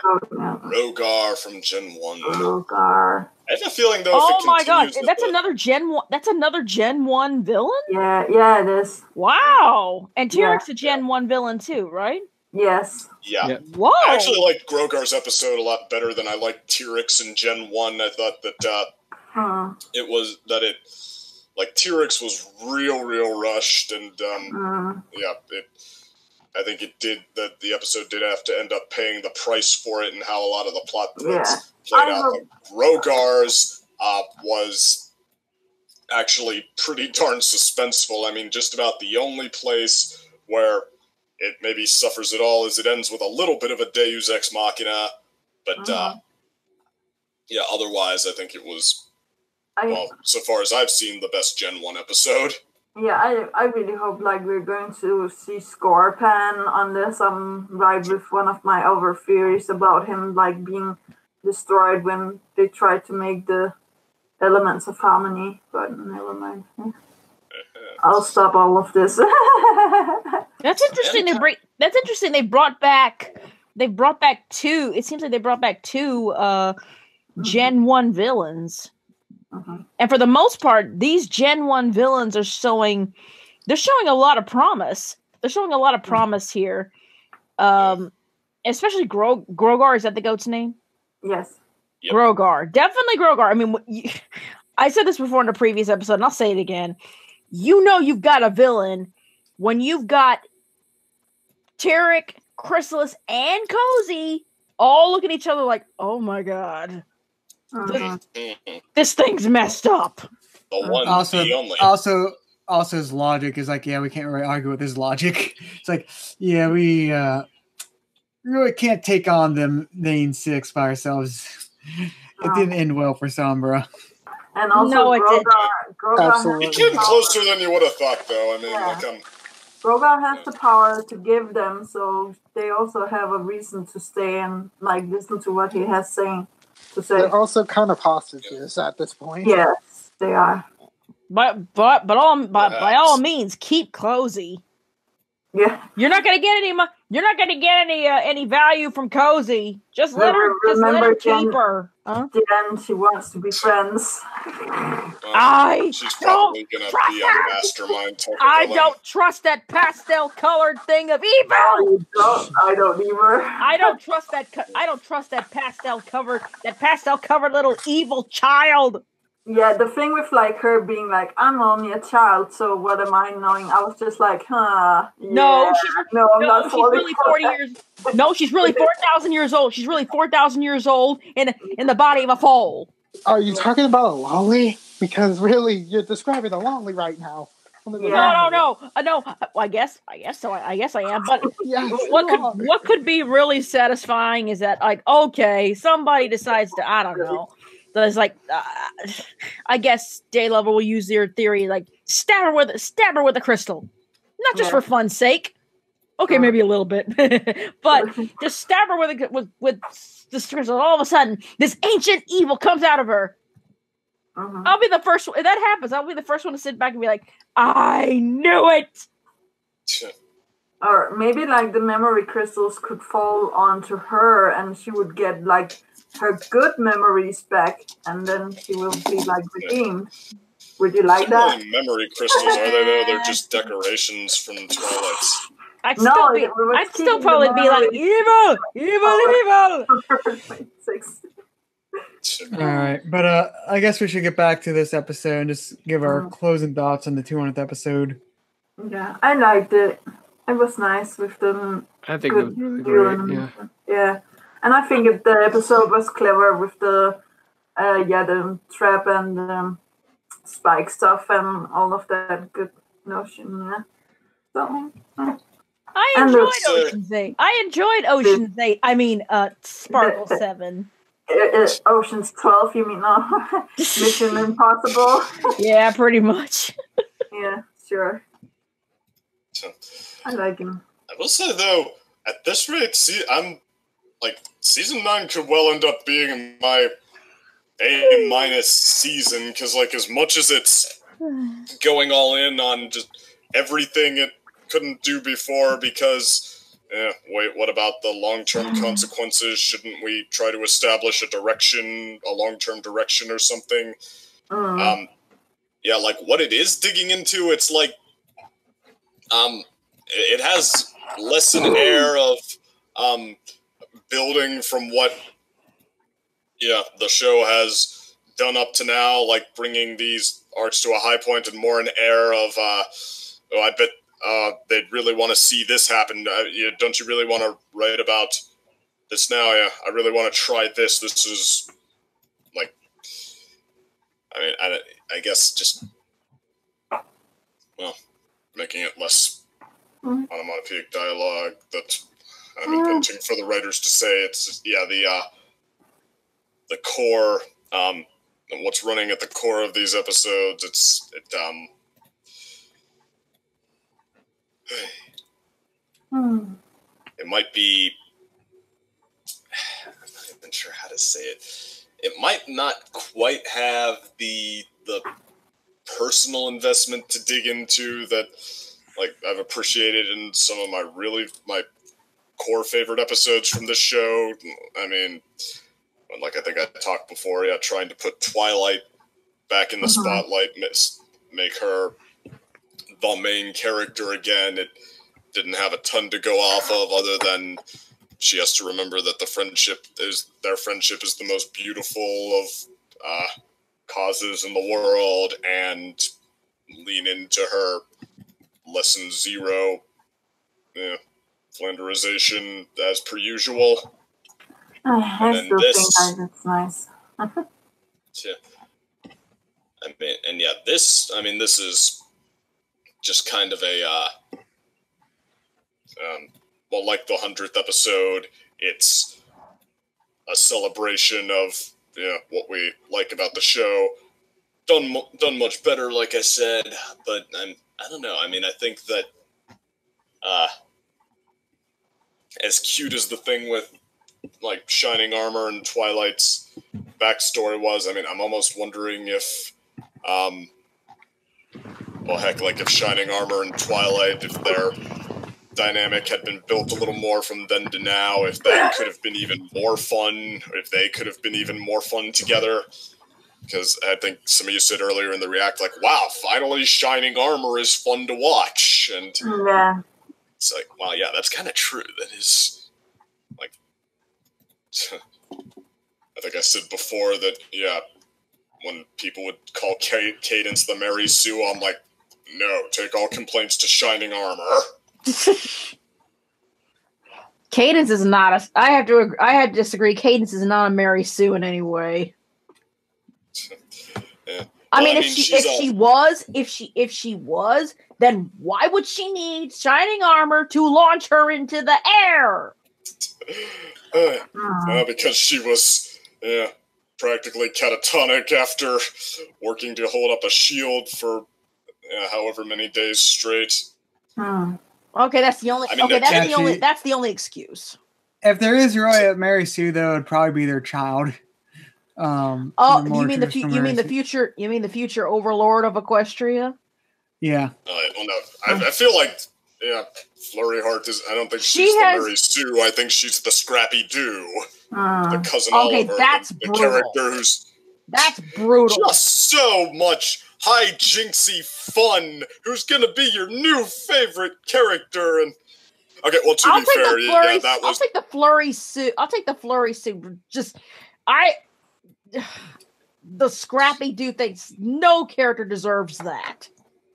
Rogar from Gen 1. Rogar. I have a feeling though. Oh my god, that's another Gen 1. That's another Gen 1 villain. Yeah, it is. Wow, and Tyric's a Gen 1 villain too, right? Yes. Yeah. Whoa. I actually liked Grogar's episode a lot better than I liked Tyric's in Gen 1. I thought that Tyric's was real rushed, and I think the episode did have to end up paying the price for it and how a lot of the plot threads played out. But Rogar's was actually pretty darn suspenseful. I mean, just about the only place where it maybe suffers at all is it ends with a little bit of a Deus Ex Machina, but otherwise I think it was, so far as I've seen, the best Gen 1 episode. Yeah, I really hope we're going to see Scorpion on this. I'm right with one of my other theories about him being destroyed when they tried to make the elements of harmony, but never mind. I'll stop all of this. That's interesting. That's interesting. They brought back two. It seems like they brought back two Gen 1 villains. And for the most part, these Gen 1 villains they're showing a lot of promise. They're showing a lot of promise here. Especially Grogar. Is that the goat's name? Yes. Yep. Grogar. Definitely Grogar. I mean, I said this before in a previous episode, and I'll say it again. You've got a villain when you've got Taric, Chrysalis, and Cozy all look at each other like, oh my god. This thing's messed up. The one, the only. Also, his logic is we can't really argue with his logic. It's we really can't take on the main six by ourselves. It didn't end well for Sombra. And also, Grogar he came closer than you would have thought, though. I mean, Grogar has the power to give them, so they also have a reason to stay and listen to what he has saying. They're also kind of hostages at this point. Yes, they are. But by all means, keep Cozy. Yeah, you're not gonna get any value from Cozy. Just let her keep her. Jen, she wants to be friends. She's probably gonna be a mastermind type of villain. Don't trust that pastel-colored thing of evil. I don't either. I don't trust that pastel-covered little evil child. Yeah, the thing with her being I'm only a child, so what am I knowing? I was just I'm not she's really 40 years. No, she's really 4,000 years old. She's really 4,000 years old in the body of a foal. Are you talking about a lolly? Because really, you're describing the lonely right now. No. Well, I guess so. I guess I am. But yes, what could be really satisfying is that, like, okay, somebody decides to, I don't know. There's like, I guess Daylover will use their theory, like stab her with a crystal, not just for fun's sake. Okay, maybe a little bit, but just stab her with this crystal. All of a sudden, this ancient evil comes out of her. I'll be the first. If that happens, I'll be the first one to sit back and be like, I knew it. Or maybe like the memory crystals could fall onto her, and she would get like her good memories back, and then she will be like redeemed. Would you like that? Really memory crystals, are they though? They're just decorations from Twilight's. I'd still probably be like, evil. All right, but I guess we should get back to this episode and just give our closing thoughts on the 200th episode. Yeah, I liked it. It was nice with them. I think it was really great. Yeah, and I think the episode was clever with the trap and spike stuff and all of that good notion. Yeah. So. I enjoyed Ocean's 8. I enjoyed Ocean's 8. I mean, Sparkle 7. Ocean's 12, you mean? No. Mission Impossible. Yeah, pretty much. Yeah, sure. I like him. I will say, though, at this rate, I'm like, Season 9 could well end up being my A- season, because, like, as much as it's going all in on just everything it couldn't do before, because... wait, what about the long-term consequences? Shouldn't we try to establish a long-term direction or something? Like what it is digging into, it's like, it has less an air of, building from what, the show has done up to now, like bringing these arcs to a high point, and more an air of, I bet, they'd really want to see this happen. Don't you really want to write about this now? Yeah, I really want to try this. This is, like, I guess just, making it less onomatopoeic dialogue that I'm inventing for the writers to say. It's just, the core, what's running at the core of these episodes. It might be, I'm not even sure how to say it. It might not quite have the personal investment to dig into that, like, I've appreciated in some of my core favorite episodes from this show. I mean, like I think I talked before, trying to put Twilight back in the spotlight, make her the main character again. It didn't have a ton to go off of, other than she has to remember that their friendship is the most beautiful of causes in the world, and lean into her lesson 0, Flanderization as per usual. I still think that's nice. This is just kind of a like the 100th episode, it's a celebration of what we like about the show. Done much better, like I said, but I don't know. I mean, I think that as cute as the thing with like Shining Armor and Twilight's backstory was, I mean, I'm almost wondering if if Shining Armor and Twilight, if their dynamic had been built a little more from then to now, if that could have been even more fun, if they could have been even more fun together. Because I think some of you said earlier in the React, like, wow, finally Shining Armor is fun to watch. And it's like, wow, yeah, that's kind of true. That is, like, I think I said before that, when people would call Cadence the Mary Sue, I'm like, no, take all complaints to Shining Armor. Cadence is not I have to disagree. Cadence is not a Mary Sue in any way. I mean, if she was, then why would she need shining armor to launch her into the air? Because she was practically catatonic after working to hold up a shield for however many days straight. Okay, that's the only. That's the only excuse. If there is really a Mary Sue, though, it'd probably be their child. You mean the future overlord of Equestria? Yeah. Well, no, I feel like Flurry Heart is. I don't think she's the Mary Sue. I think she's the Scrappy Doo, the cousin Oliver, the character that's brutal. Just so much hijinksy fun. Who's gonna be your new favorite character? And okay, well, to be fair, I'll take the Flurry Sue. The Scrappy Doo thinks no character deserves that.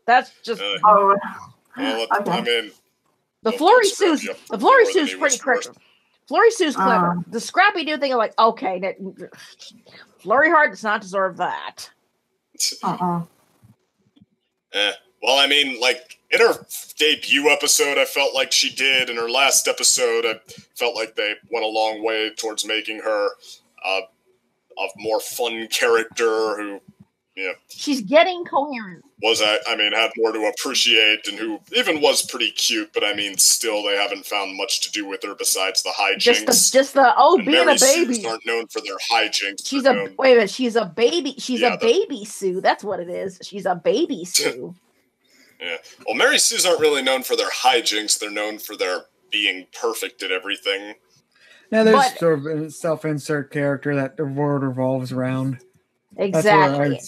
That's just. I mean, the Flurry Sue's pretty clever. Flurry Sue's clever. The Scrappy Doo thing, like, okay, Flurry Heart does not deserve that. Well, I mean, like, in her debut episode, I felt like she did. In her last episode, I felt like they went a long way towards making her a more fun character who, she's getting coherent. Had more to appreciate, and who even was pretty cute, but I mean, still, they haven't found much to do with her besides the hijinks. Being a baby. Sues aren't known for their hijinks. She's a baby. She's a baby Sue. That's what it is. She's a baby Sue. Yeah. Well, Mary Sues aren't really known for their hijinks. They're known for their being perfect at everything. Now, there's sort of a self-insert character that the world revolves around. Exactly.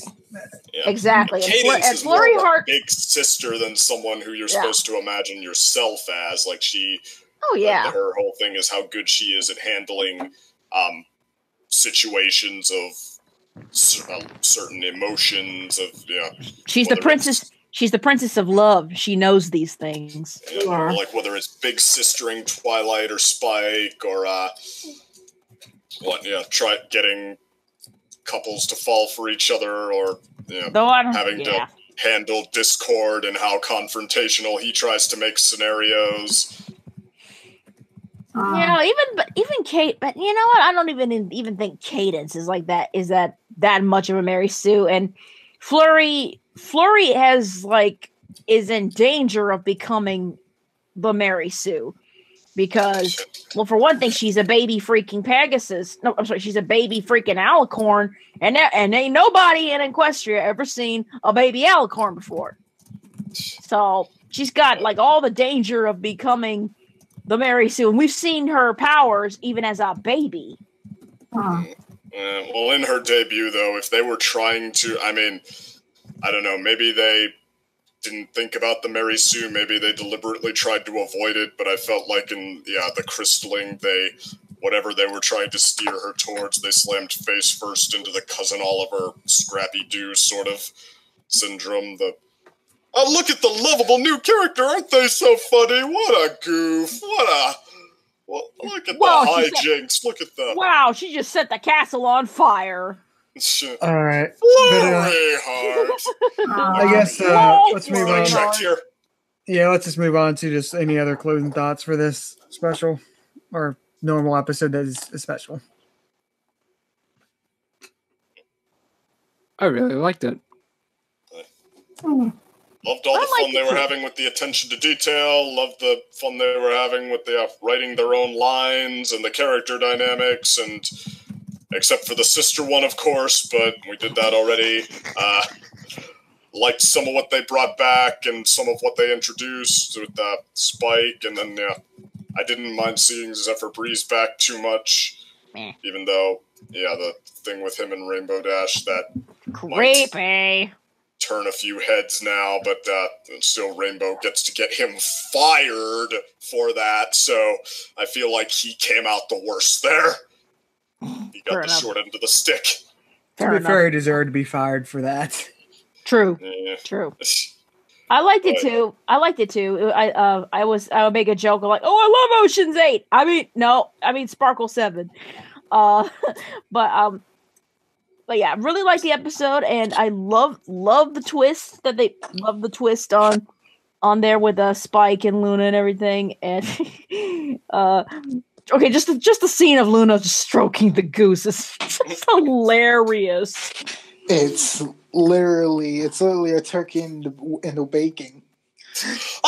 Exactly. Cadence is more of a big sister than someone who you're supposed to imagine yourself as. Like, she... Oh, yeah. Her whole thing is how good she is at handling situations of certain emotions. She's the princess... She's the princess of love. She knows these things. Like whether it's big sistering Twilight or Spike or try getting couples to fall for each other or having to handle discord and how confrontational he tries to make scenarios. Even Kate, but you know what? I don't even think Cadence is like that. Is that much of a Mary Sue? And Flurry is in danger of becoming the Mary Sue because, well, for one thing, she's a baby freaking Pegasus. No, I'm sorry, she's a baby freaking Alicorn, and ain't nobody in Equestria ever seen a baby Alicorn before. So she's got like all the danger of becoming the Mary Sue, and we've seen her powers even as a baby. Well, in her debut, though, if they were trying to, I don't know, maybe they didn't think about the Mary Sue, maybe they deliberately tried to avoid it, but I felt like in, the crystalling, whatever they were trying to steer her towards, they slammed face first into the Cousin Oliver, Scrappy Doo sort of syndrome. Look at the lovable new character, aren't they so funny? What a goof, look at the hijinks, look at the... Wow, she just set the castle on fire. All right. I guess let's move on. Here. Yeah, let's just move on to just any other closing thoughts for this special or normal episode that is special. I really liked it. Loved all the fun they were having with the attention to detail. Loved the fun they were having with the writing their own lines and the character dynamics and... Except for the sister one, of course, but we did that already. Liked some of what they brought back and some of what they introduced with Spike, and then, I didn't mind seeing Zephyr Breeze back too much, even though, the thing with him and Rainbow Dash, that creepy. Turn a few heads now, but still Rainbow gets to get him fired for that, so I feel like he came out the worst there. He got the short end of the stick. To be fair, he deserved to be fired for that. True. True. I liked it too. I would make a joke like, "Oh, I love Ocean's 8." I mean Sparkle 7. But But yeah, really like the episode, and I love the twist that they love the twist on there with Spike and Luna and everything. And okay, just the scene of Luna just stroking the goose is just hilarious. It's literally a turkey in the baking.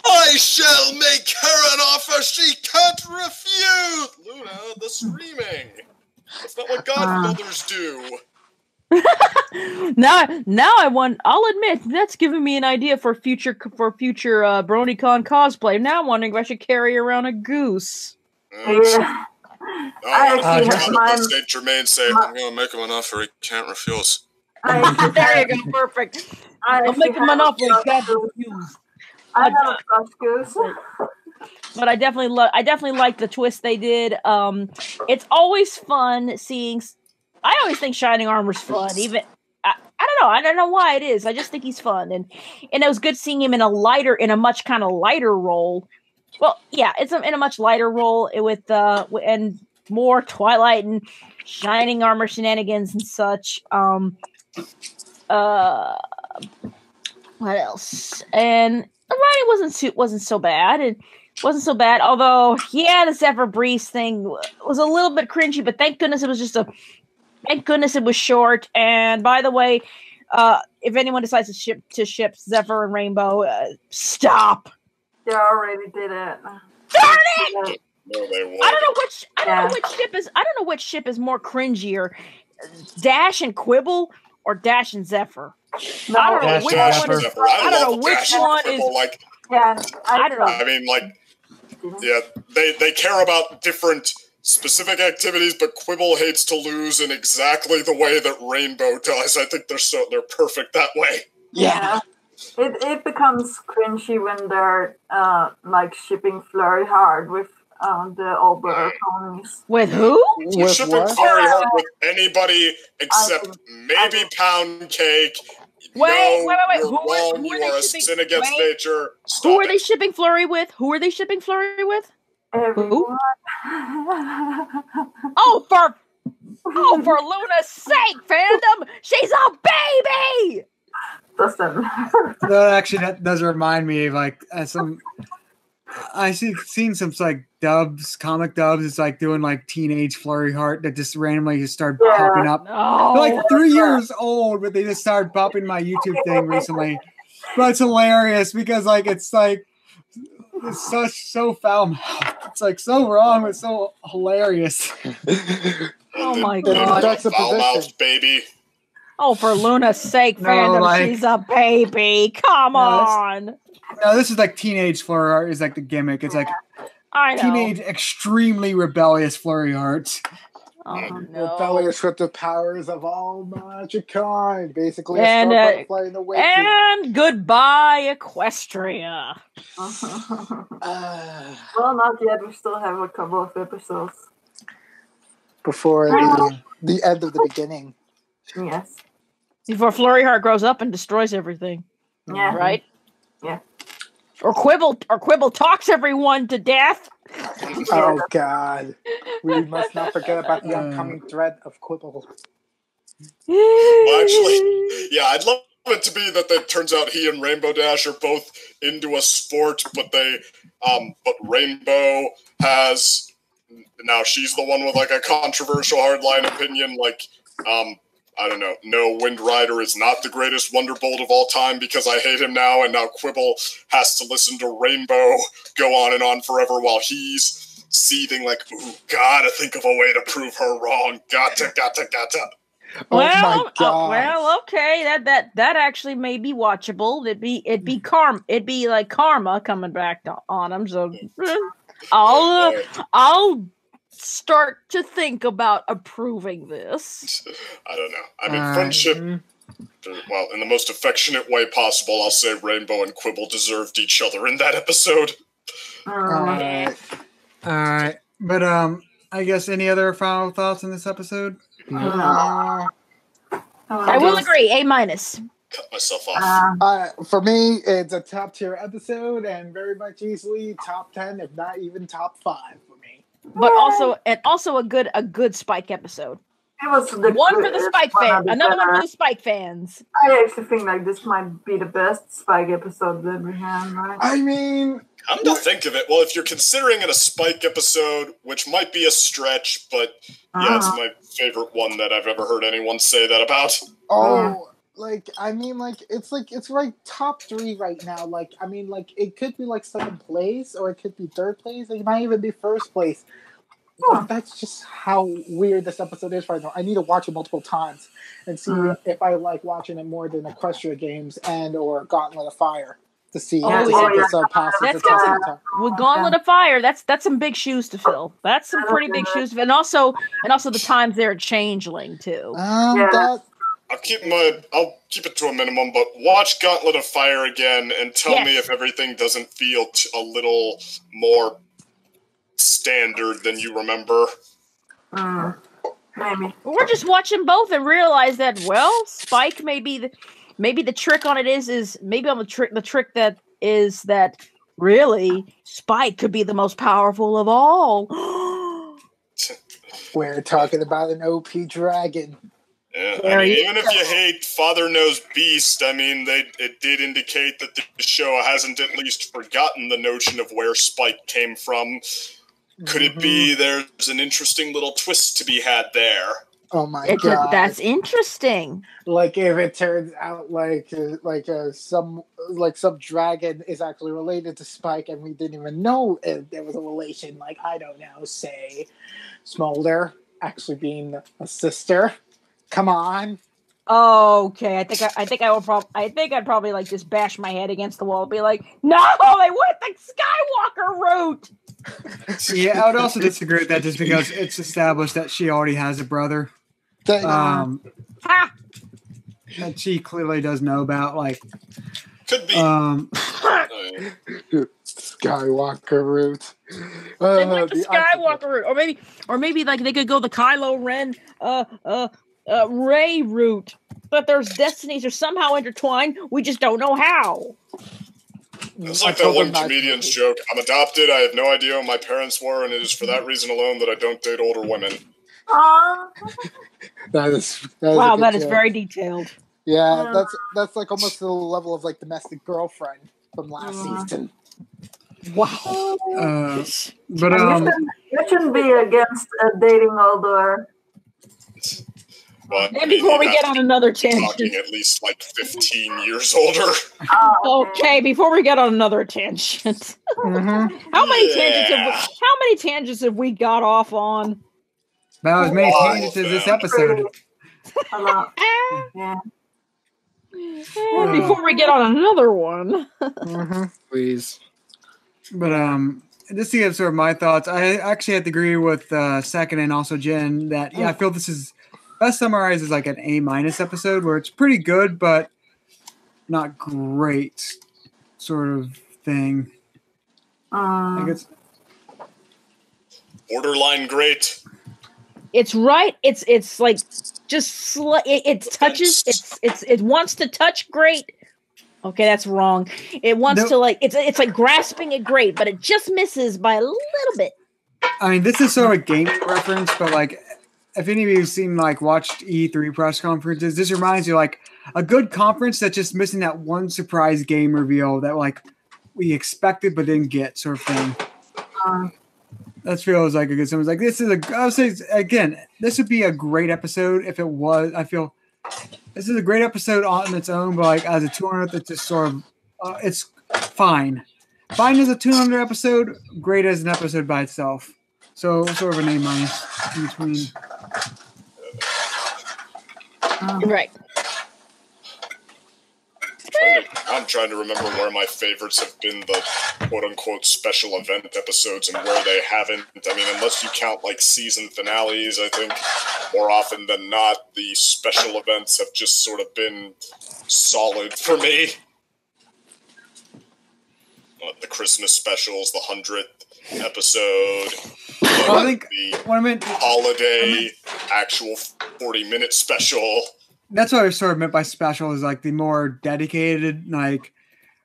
I shall make her an offer she can't refuse. Luna, the screaming. That's not what godmothers do. Now I'll admit that's giving me an idea for future BronyCon cosplay. Now I'm wondering if I should carry around a goose. Yeah. I actually have mine. Saint Germain say, I'm going to make him an offer he can't refuse. There you go, perfect. I'll make him an offer he can't refuse. I have a crush goose. But I definitely like the twist they did. It's always fun seeing. I always think Shining Armor's fun. Even I don't know why it is. I just think he's fun, and it was good seeing him in a much kind of lighter role. Well, yeah, it's in a much lighter role with and more Twilight and Shining Armor shenanigans and such. What else? And the writing wasn't so bad. It wasn't so bad. Although, yeah, the Zephyr Breeze thing was a little bit cringy, but thank goodness it was short. And by the way, if anyone decides to ship Zephyr and Rainbow, stop. They already did it. Darn it! No, they won't. I don't know which ship is more cringier, Dash and Quibble or Dash and Zephyr. No, I don't know which one is. I don't know which one is. Yeah, I don't know. I mean, like, yeah, they care about different specific activities, but Quibble hates to lose in exactly the way that Rainbow does. I think they're perfect that way. Yeah. It becomes cringy when they're like shipping Flurry Hard with the older ponies. With who? With shipping Flurry Hard with anybody except maybe Pound Cake. Wait. Who are they shipping? Sin against nature. Who are they shipping Flurry with? Who are they shipping Flurry with? Everyone. For Luna's sake, fandom! She's a baby! Listen. That does remind me of like seen some like comic dubs. It's like doing like teenage Flurry Heart that just randomly just started popping up. No. They're like 3 years old, but they just started popping my YouTube thing recently. But it's hilarious because like it's so foul mouthed. It's like so wrong, but so hilarious. Oh my god. That's a foul mouthed baby. Oh, for Luna's sake, fandom, she's a baby. Come on. No, this is like teenage Flurry Heart is like the gimmick. It's like teenage, extremely rebellious Flurry Hearts. Oh, no. Rebellious with the powers of all magic kind. Basically, and goodbye, Equestria. Well, not yet. We still have a couple of episodes before the end of the beginning. Yes. Before Flurry Heart grows up and destroys everything. Yeah. Right? Yeah. Or Quibble talks everyone to death. Oh God. We must not forget about the upcoming threat of Quibble. Well, actually, yeah, I'd love it to be that it turns out he and Rainbow Dash are both into a sport, but but Rainbow has now she's the one with like a controversial hardline opinion, like I don't know. No, Wind Rider is not the greatest Wonderbolt of all time because I hate him now, and now Quibble has to listen to Rainbow go on and on forever while he's seething like, ooh, gotta think of a way to prove her wrong. Gotta. Well, well, okay. That actually may be watchable. It'd be like karma coming back on him. So I'll start to think about approving this. I don't know. I mean, friendship. Well, in the most affectionate way possible, I'll say Rainbow and Quibble deserved each other in that episode. All right. But I guess any other final thoughts on this episode? I will agree. A-. Cut myself off. For me, it's a top tier episode and very much easily top 10, if not even top 5 for me. But also a good Spike episode. was the One for the Spike fans, another one for better. the Spike fans. I actually think like this might be the best Spike episode that we have, right? I mean, Come to think of it, well, if you're considering it a Spike episode, which might be a stretch, but yeah, it's my favorite one that I've ever heard anyone say that about. like I mean, it's like top 3 right now. Like I mean, like it could be like second place, or it could be third place. It might even be first place. Like, that's just how weird this episode is right now. I need to watch it multiple times and see if I like watching it more than Equestria Games and or Gauntlet of Fire to see if this episode passes the test of time. With Gauntlet of Fire, that's some big shoes to fill. That's some pretty big shoes to fill. And also the times they're changeling too. I'll keep it to a minimum, but watch Gauntlet of Fire again and tell me if everything doesn't feel a little more standard than you remember. Maybe. We're just watching both and realize that Spike maybe the trick on it is maybe on the trick that is that really Spike could be the most powerful of all. We're talking about an OP dragon. Yeah, I mean, even if you hate Father Knows Beast, I mean, it did indicate that the show hasn't at least forgotten the notion of where Spike came from. Could it be there's an interesting little twist to be had there? Oh my god, that's interesting. Like if it turns out some dragon is actually related to Spike, and we didn't even know if there was a relation. Like I don't know, say Smolder actually being a sister. Come on. Okay, I think I'd probably like just bash my head against the wall and be like, no, they went the Skywalker route. Yeah, I would also disagree with that just because it's established that she already has a brother. That she clearly does know about. Like, could be Skywalker route. They went the Skywalker route, or maybe like they could go the Kylo Ren, Rey route. But their destinies are somehow intertwined. We just don't know how. It's like that one comedian's joke. I'm adopted. I have no idea who my parents were, and it is for that reason alone that I don't date older women. That is very detailed. Yeah, that's like almost to the level of like Domestic Girlfriend from last season. Wow. But you shouldn't be against dating older. But and before we get on another tangent, talking at least like 15 years older. Okay, before we get on another tangent, how many tangents have we got off on? About as many tangents as this episode. A lot. Yeah. Before we get on another one, please. But just to give sort of my thoughts, I actually have to agree with Second and also Jen that I feel this is best summarized as like an A- episode where it's pretty good but not great sort of thing. I guess borderline great. It's right. It's like just it touches. It wants to touch great. Okay, that's wrong. It wants to like it's like grasping at great, but it just misses by a little bit. I mean, this is sort of a gaming reference, but like if any of you have seen like watched E3 press conferences, this reminds you like a good conference that's just missing that one surprise game reveal that like we expected but didn't get, sort of thing. That feels like a good. Someone's like, this is I would say again, this would be a great episode if it was. I feel this is a great episode on its own, but like as a 200th, it's just sort of it's fine. Fine as a 200 episode, great as an episode by itself. So sort of an A- in between. Right. I'm trying to remember where my favorites have been the quote-unquote special event episodes and where they haven't. I mean, unless you count like season finales, I think more often than not, the special events have just sort of been solid for me. The Christmas specials, the 100th episode, I think the holiday actual 40-minute special. That's what I sort of meant by special is like the more dedicated, like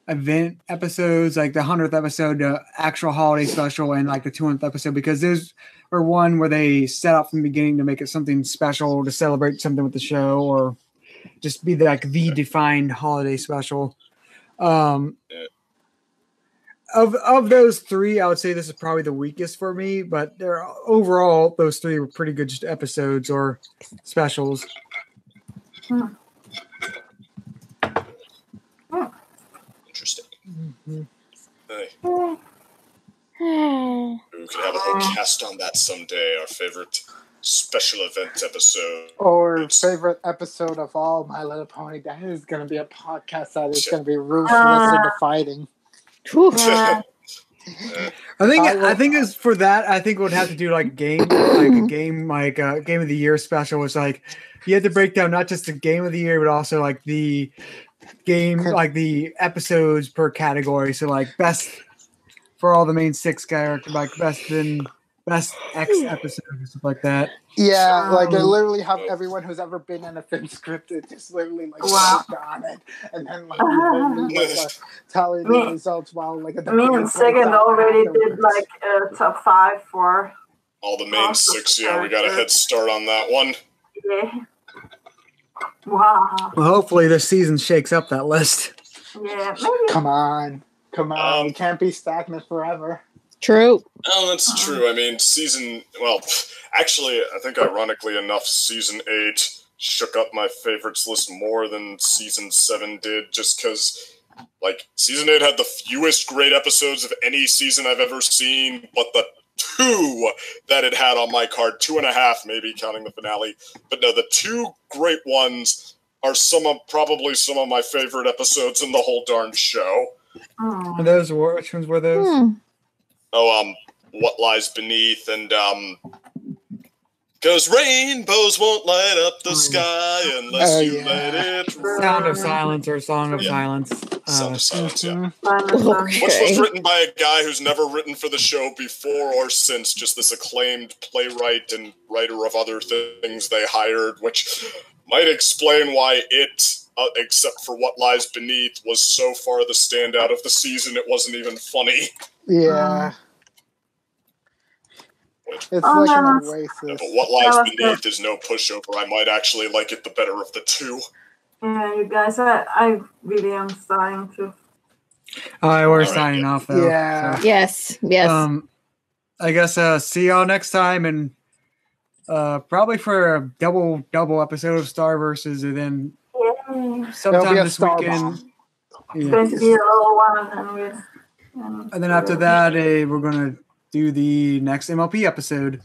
event episodes, like the 100th episode, the actual holiday special, and like the 200th episode, because those are one where they set up from the beginning to make it something special to celebrate something with the show, or just be like the defined holiday special. Of those three, I would say this is probably the weakest for me, but they're overall those three were pretty good episodes or specials. Interesting. Mm-hmm. We could have a whole cast on that someday. Our favorite special event episode, or favorite episode of all My Little Pony. That is going to be a podcast that is going to be ruthless in the fighting. I think is for that. I think we'd have to do like a game of the year special. Was like you have to break down not just the game of the year, but also like the game, like the episodes per category. So like best for all the main 6 characters, like best X episode or stuff like that. Yeah, like I literally have everyone who's ever been in a film scripted just literally like worked on it, and then like tally the results while like. Me and Second already did like a top 5 for all the main 6. Yeah, we got a head start on that one. Yeah. Wow. Well, hopefully this season shakes up that list. Yeah. Maybe. Come on. We can't be stagnant forever. True. Oh, that's true. I mean, actually, I think ironically enough, season 8 shook up my favorites list more than season 7 did, just because, like, season 8 had the fewest great episodes of any season I've ever seen, but the 2 that it had on my card, 2.5 maybe, counting the finale, but no, the 2 great ones are probably some of my favorite episodes in the whole darn show. And which ones were those? What Lies Beneath, and because rainbows won't light up the sky unless you let it rain. Sound of Silence or Song of Silence. Sound of Silence, yeah. Okay. Which was written by a guy who's never written for the show before or since, just this acclaimed playwright and writer of other things they hired, which might explain why it, except for What Lies Beneath, was so far the standout of the season it wasn't even funny. Yeah. It's like an oasis. Yeah, but What Lies Beneath is no pushover. I might actually like it the better of the 2. Yeah, you guys, I really am starting to. We're signing off though. Yeah. So. Yes. I guess see y'all next time, and probably for a double episode of Star Versus, and then sometime this weekend. It's going to be a little one, and then after that, we're gonna do the next MLP episode.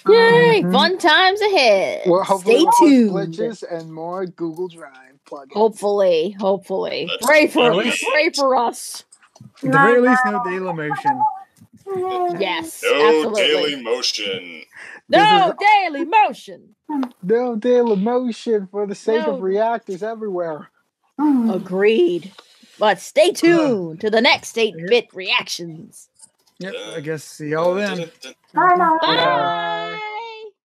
Yay! Fun times ahead. Well, hopefully Stay tuned. Glitches and more Google Drive plugins. Hopefully. Pray for us. At the very least, no daily motion. Yes. No absolutely. daily motion. No daily motion. No daily motion for the sake of reactors everywhere. Agreed. But stay tuned to the next 8-bit reactions. Yep, I guess see y'all then. Bye now. Bye.